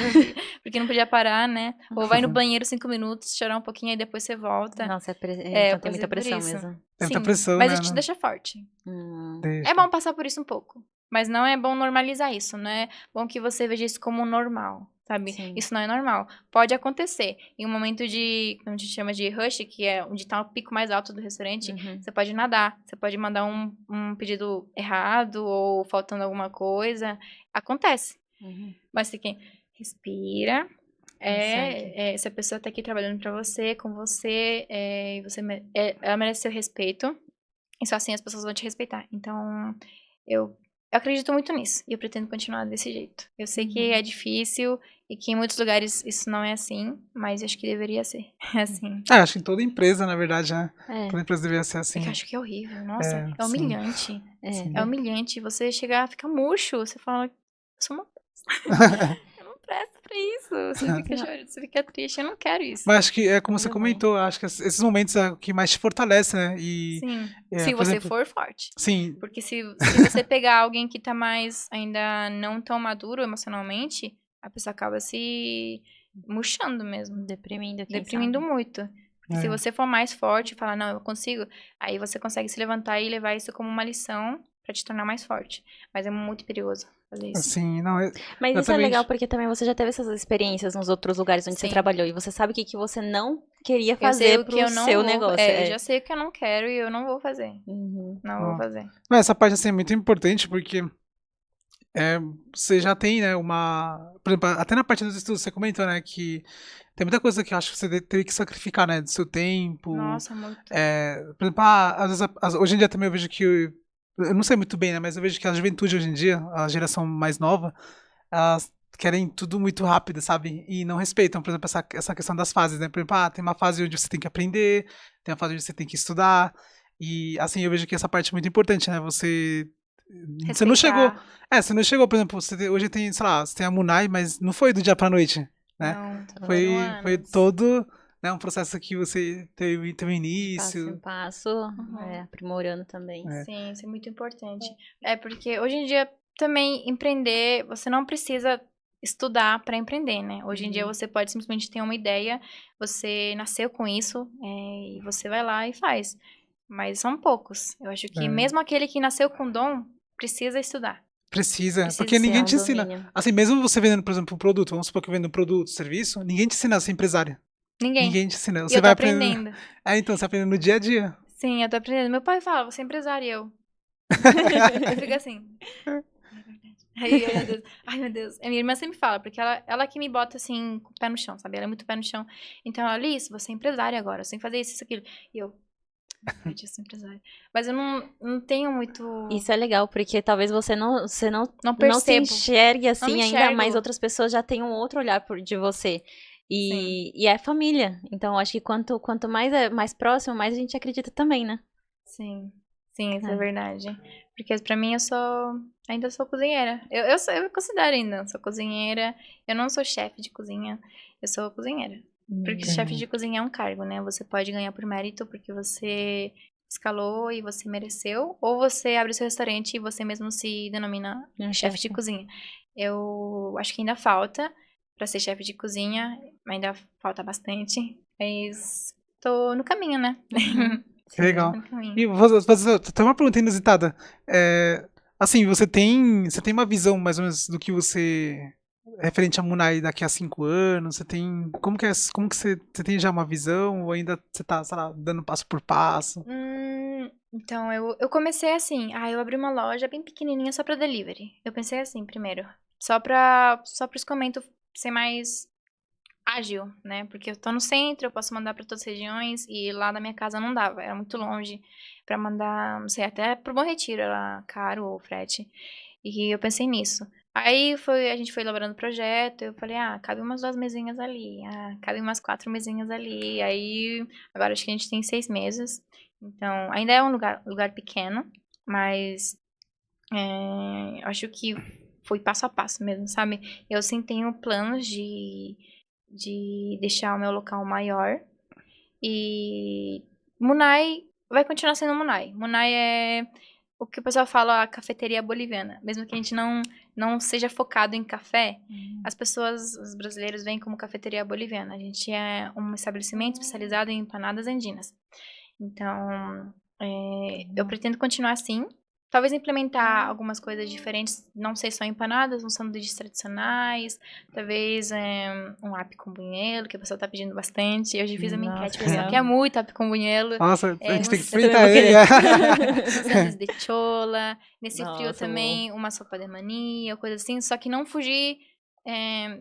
Porque não podia parar, né? Ou vai no banheiro 5 minutos, chorar um pouquinho, aí depois você volta. Nossa, Eu então tem muita passei por pressão isso. mesmo. Tem muita Sim, pressão, mas né? isso te deixa forte. É Deixa. bom passar por isso um pouco. Mas não é bom normalizar isso. Não é bom que você veja isso como normal, sabe? Sim. Isso não é normal. Pode acontecer. Em um momento de, como a gente chama de rush, que é onde tá o pico mais alto do restaurante, Uhum. você pode nadar. Você pode mandar um pedido errado ou faltando alguma coisa. Acontece. Uhum. Mas você tem que respira. Segue. Se a pessoa tá aqui trabalhando pra você, com você, e ela merece seu respeito. E só assim as pessoas vão te respeitar. Então, eu acredito muito nisso. E eu pretendo continuar desse jeito. Eu sei que é difícil e que em muitos lugares isso não é assim, mas eu acho que deveria ser assim. Acho que em toda empresa, na verdade, né? É. Toda empresa deveria ser É assim. que eu acho que é horrível. Nossa, é Sim. humilhante. É. É humilhante. Você chegar, fica murcho. Você fala, eu sou uma eu não presto pra isso. Você fica chorando, você fica triste. Eu não quero isso. Mas acho que é como Mas você é bom. comentou, acho que esses momentos é o que mais te fortalece, né? E, Sim. Se por você exemplo, for forte. sim, Porque se você pegar alguém que tá mais ainda não tão maduro emocionalmente, a pessoa acaba se murchando mesmo. Deprimindo, Deprimindo sabe? muito. Porque se você for mais forte e falar, não, eu consigo, aí você consegue se levantar e levar isso como uma lição pra te tornar mais forte. Mas é muito perigoso fazer isso. assim, não, Mas isso é legal exatamente. porque também você já teve essas experiências nos outros lugares onde você Sim. trabalhou e você sabe o que você não queria Eu sei fazer o que pro eu não seu vou. negócio. Eu já sei o que eu não quero e eu não vou fazer. Uhum. Não vou fazer. Mas essa parte assim é muito importante porque você já tem, né, por exemplo, até na parte dos estudos você comentou, né, que tem muita coisa que eu acho que você teve que sacrificar, né, do seu tempo. Nossa, muito. Por exemplo, às vezes, hoje em dia também eu vejo que, eu não sei muito bem, né, mas eu vejo que a juventude hoje em dia, a geração mais nova, elas querem tudo muito rápido, sabe? E não respeitam, por exemplo, essa questão das fases, né? Por exemplo, tem uma fase onde você tem que aprender, tem uma fase onde você tem que estudar. E assim, eu vejo que essa parte é muito importante, né? Você não chegou. Respeitar. Você não chegou, por exemplo, hoje tem, sei lá, você tem a Munai, mas não foi do dia pra noite, né? Não, foram Foi anos. todo, né, um processo que você teve Passo em início. passo, Uhum. aprimorando também. Sim, isso é muito importante. É porque hoje em dia também empreender, você não precisa estudar para empreender, né? Hoje em dia você pode simplesmente ter uma ideia, você nasceu com isso, e você vai lá e faz. Mas são poucos. Eu acho que É. mesmo aquele que nasceu com dom precisa estudar. Precisa, Precisa porque ser ninguém um te ensina. domínio. Assim, mesmo você vendendo, por exemplo, um produto, vamos supor que eu vendo um produto, serviço, ninguém te ensina a ser empresário. Ninguém. Ninguém te ensina. E Você eu tô vai aprendendo. aprendendo. Então, você aprende no dia a dia. Sim, eu tô aprendendo. Meu pai fala, você é empresário, e eu. Eu fico assim. É verdade. Aí, ai meu Deus. A minha irmã sempre fala, porque ela que me bota assim, com o pé no chão, sabe? Ela é muito pé no chão. Então ela, Alice, você é empresária agora, você tem que fazer isso, aquilo. E eu, eu sou empresária. Mas eu não tenho muito. Isso é legal, porque talvez você não Não se percebo. enxergue assim me ainda, enxergo. mas outras pessoas já têm um outro olhar de você. E é família. Então, acho que quanto mais próximo, mais a gente acredita também, né? Sim. Sim, isso é verdade. Porque pra mim ainda sou cozinheira. Eu me considero ainda, sou cozinheira. Eu não sou chefe de cozinha, eu sou cozinheira. Porque chefe de cozinha é um cargo, né? Você pode ganhar por mérito porque você escalou e você mereceu, ou você abre seu restaurante e você mesmo se denomina chefe de cozinha. Eu acho que ainda falta pra ser chefe de cozinha, ainda falta bastante, mas tô no caminho, né? Que legal. No caminho. E tem uma pergunta inusitada. Assim, você tem uma visão mais ou menos do que você referente a Munai daqui a 5 anos? Você tem como que você tem já uma visão ou ainda você tá, sei lá, dando passo por passo? Então, eu comecei assim, eu abri uma loja bem pequenininha só pra delivery. Eu pensei assim primeiro, só pra esse comento ser mais ágil, né? Porque eu tô no centro, eu posso mandar pra todas as regiões e lá na minha casa não dava, era muito longe. pra mandar, não sei, até pro Bom Retiro, era caro o frete. E eu pensei nisso. Aí a gente foi elaborando o projeto, eu falei, cabe umas 2 mesinhas ali, cabe umas 4 mesinhas ali. Aí, agora acho que a gente tem 6 mesas. Então, ainda é um lugar pequeno, mas eu acho que foi passo a passo mesmo, sabe? Eu sim tenho planos de deixar o meu local maior. E Munai vai continuar sendo Munai. Munai é o que o pessoal fala a cafeteria boliviana. Mesmo que a gente não seja focado em café, as pessoas, os brasileiros, veem como cafeteria boliviana. A gente é um estabelecimento especializado em empanadas andinas. Então, eu pretendo continuar assim. Talvez implementar algumas coisas diferentes, não sei, só empanadas, uns sanduíches tradicionais, talvez um app com bunhelo, que a pessoa tá pedindo bastante. Eu já fiz a minha enquete, o pessoal quer muito app com bunhelo. Nossa, a gente tem que uns experimentar ele. sanduíches de chola, nesse frio Nossa, também, uma sopa de mania, coisa assim, só que não fugir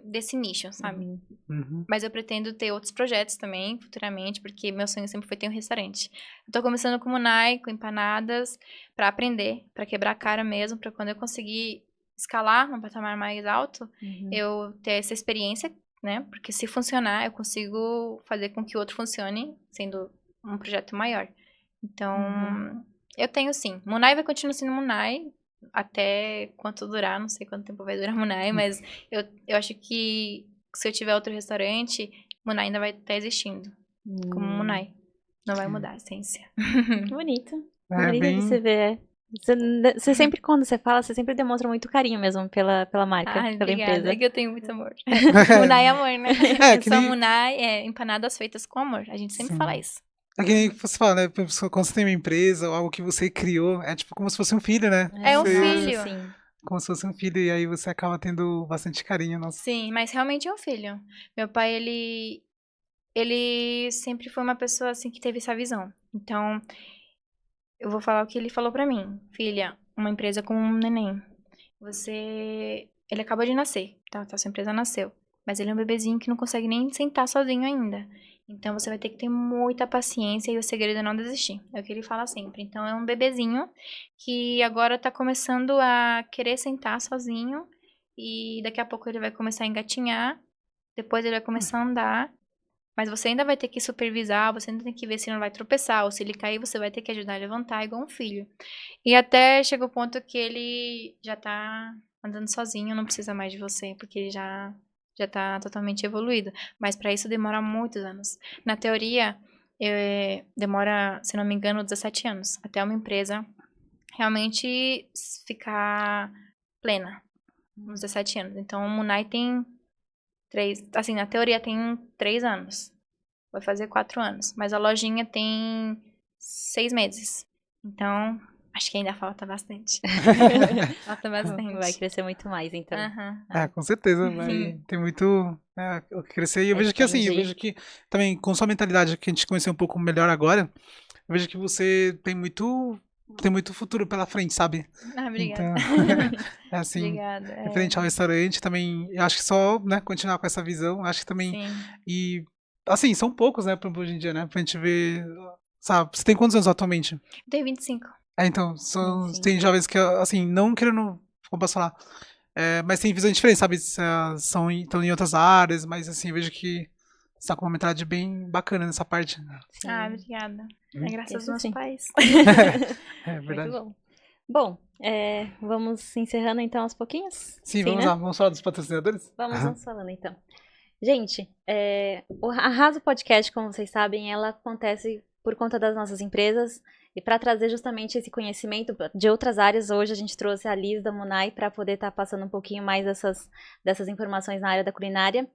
desse nicho, sabe? Uhum. Mas eu pretendo ter outros projetos também, futuramente, porque meu sonho sempre foi ter um restaurante. Eu tô começando com Munai, com empanadas, pra aprender, pra quebrar a cara mesmo, pra quando eu conseguir escalar num patamar mais alto, eu ter essa experiência, né? Porque se funcionar, eu consigo fazer com que o outro funcione, sendo um projeto maior. Então, eu tenho sim. Munai vai continuar sendo Munai, até quanto durar, não sei quanto tempo vai durar Munai, mas eu acho que se eu tiver outro restaurante, Munai ainda vai estar existindo. Como Munai. Não vai mudar a essência. Que bonito. É Bonito de bem... se ver. Você sempre, quando você fala, você sempre demonstra muito carinho mesmo pela marca, pela Obrigada. empresa. É que eu tenho muito amor. Munai é amor, né? que Só nem- Munai empanadas feitas com amor. A gente sempre Sim. fala isso. É que nem você fala, né? Quando você tem uma empresa ou algo que você criou, é tipo como se fosse um filho, né? É um Você- filho. Sim. Como se fosse um filho, e aí você acaba tendo bastante carinho, nossa. Sim, mas realmente é um filho. Meu pai, ele sempre foi uma pessoa assim que teve essa visão. Então, eu vou falar o que ele falou pra mim. Filha, uma empresa com um neném. Ele acabou de nascer, tá? Sua empresa nasceu. Mas ele é um bebezinho que não consegue nem sentar sozinho ainda. Então, você vai ter que ter muita paciência e o segredo é não desistir. É o que ele fala sempre. Então, é um bebezinho que agora tá começando a querer sentar sozinho. E daqui a pouco ele vai começar a engatinhar. Depois ele vai começar a andar. Mas você ainda vai ter que supervisar, você ainda tem que ver se ele não vai tropeçar, ou se ele cair, você vai ter que ajudar a levantar, igual um filho. E até chega o ponto que ele já tá andando sozinho, não precisa mais de você, porque ele já tá totalmente evoluído. Mas para isso demora muitos anos. Na teoria, demora, se não me engano, 17 anos, até uma empresa realmente ficar plena, uns 17 anos. Então, o Munai tem 3, assim, na teoria tem 3 anos. Vai fazer 4 anos. Mas a lojinha tem 6 meses. Então, acho que ainda falta bastante. Falta bastante. Vai crescer muito mais, então. Aham. Com certeza, vai ter muito o que crescer. E eu vejo que assim, eu Entendi. vejo que também com sua mentalidade que a gente conheceu um pouco melhor agora, eu vejo que você tem muito futuro pela frente, sabe? Obrigada. Então, é assim, Obrigada. referente ao restaurante também, eu acho que só, né, continuar com essa visão, acho que também, Sim. e assim, são poucos, né, hoje em dia, né, pra gente ver, sabe, você tem quantos anos atualmente? Eu tenho 25. Então, Sim. tem jovens que, assim, não querendo, como posso falar, mas tem visões diferentes, sabe, estão em outras áreas, mas assim, eu vejo que você tá com uma mentalidade bem bacana nessa parte. Sim. Obrigada. É graças aos Isso meus sim. pais. É verdade. Muito bom. Bom, vamos encerrando então aos pouquinhos? Sim, vamos né? lá, vamos falar dos patrocinadores? Vamos falando então. Gente, o Arraso Podcast, como vocês sabem, ela acontece por conta das nossas empresas e para trazer justamente esse conhecimento de outras áreas. Hoje a gente trouxe a Liz da Munai para poder estar passando um pouquinho mais dessas informações na área da culinária.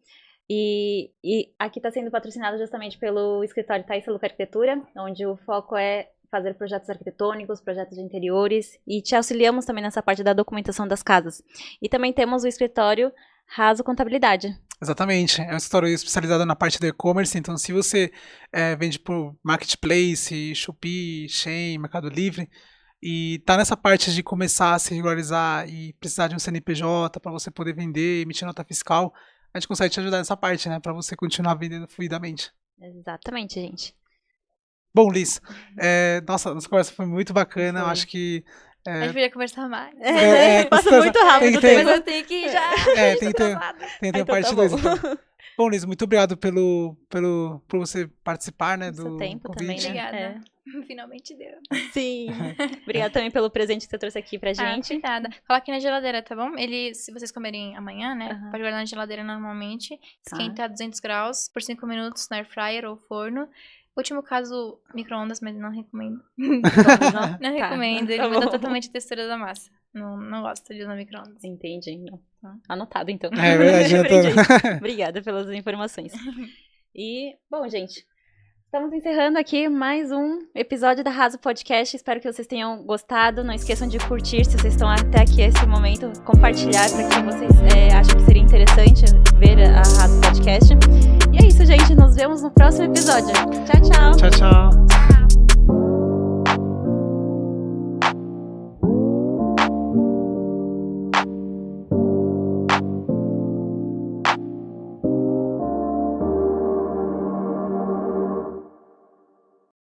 E aqui está sendo patrocinado justamente pelo escritório Thaís Luca Arquitetura, onde o foco é fazer projetos arquitetônicos, projetos de interiores, e te auxiliamos também nessa parte da documentação das casas. E também temos o escritório Raso Contabilidade. Exatamente, é um escritório especializado na parte do e-commerce, então se você vende por Marketplace, Shopee, Shein, Mercado Livre, e tá nessa parte de começar a se regularizar e precisar de um CNPJ para você poder vender, emitir nota fiscal, a gente consegue te ajudar nessa parte, né, para você continuar vendendo fluidamente. Exatamente, gente. Bom, Liz, nossa conversa foi muito bacana. Eu acho que... A gente podia conversar mais. Passa muito rápido o tempo. Mas eu tenho que ir já. Tem que ter parte 2. Bom, Liz, muito obrigado por você participar, né? Seu do tempo convite. também, né? Obrigada. Finalmente deu. Sim. Obrigada também pelo presente que você trouxe aqui pra gente. Obrigada. Coloque na geladeira, tá bom? Se vocês comerem amanhã, né? Uhum. Pode guardar na geladeira normalmente. Esquenta a 200 graus por 5 minutos no air fryer ou forno. Último caso, micro-ondas, mas não recomendo. Não recomendo. Ele muda totalmente a textura da massa. Não gosto de usar micro-ondas. Entendi. Anotado, então. É verdade, Aprendi. Obrigada pelas informações. E, bom, gente, estamos encerrando aqui mais um episódio da Arraso Podcast. Espero que vocês tenham gostado. Não esqueçam de curtir, se vocês estão até aqui esse momento, compartilhar para quem vocês acham que seria interessante ver a Arraso Podcast. E é isso, gente. Nos vemos no próximo episódio. Tchau, tchau. Tchau, tchau.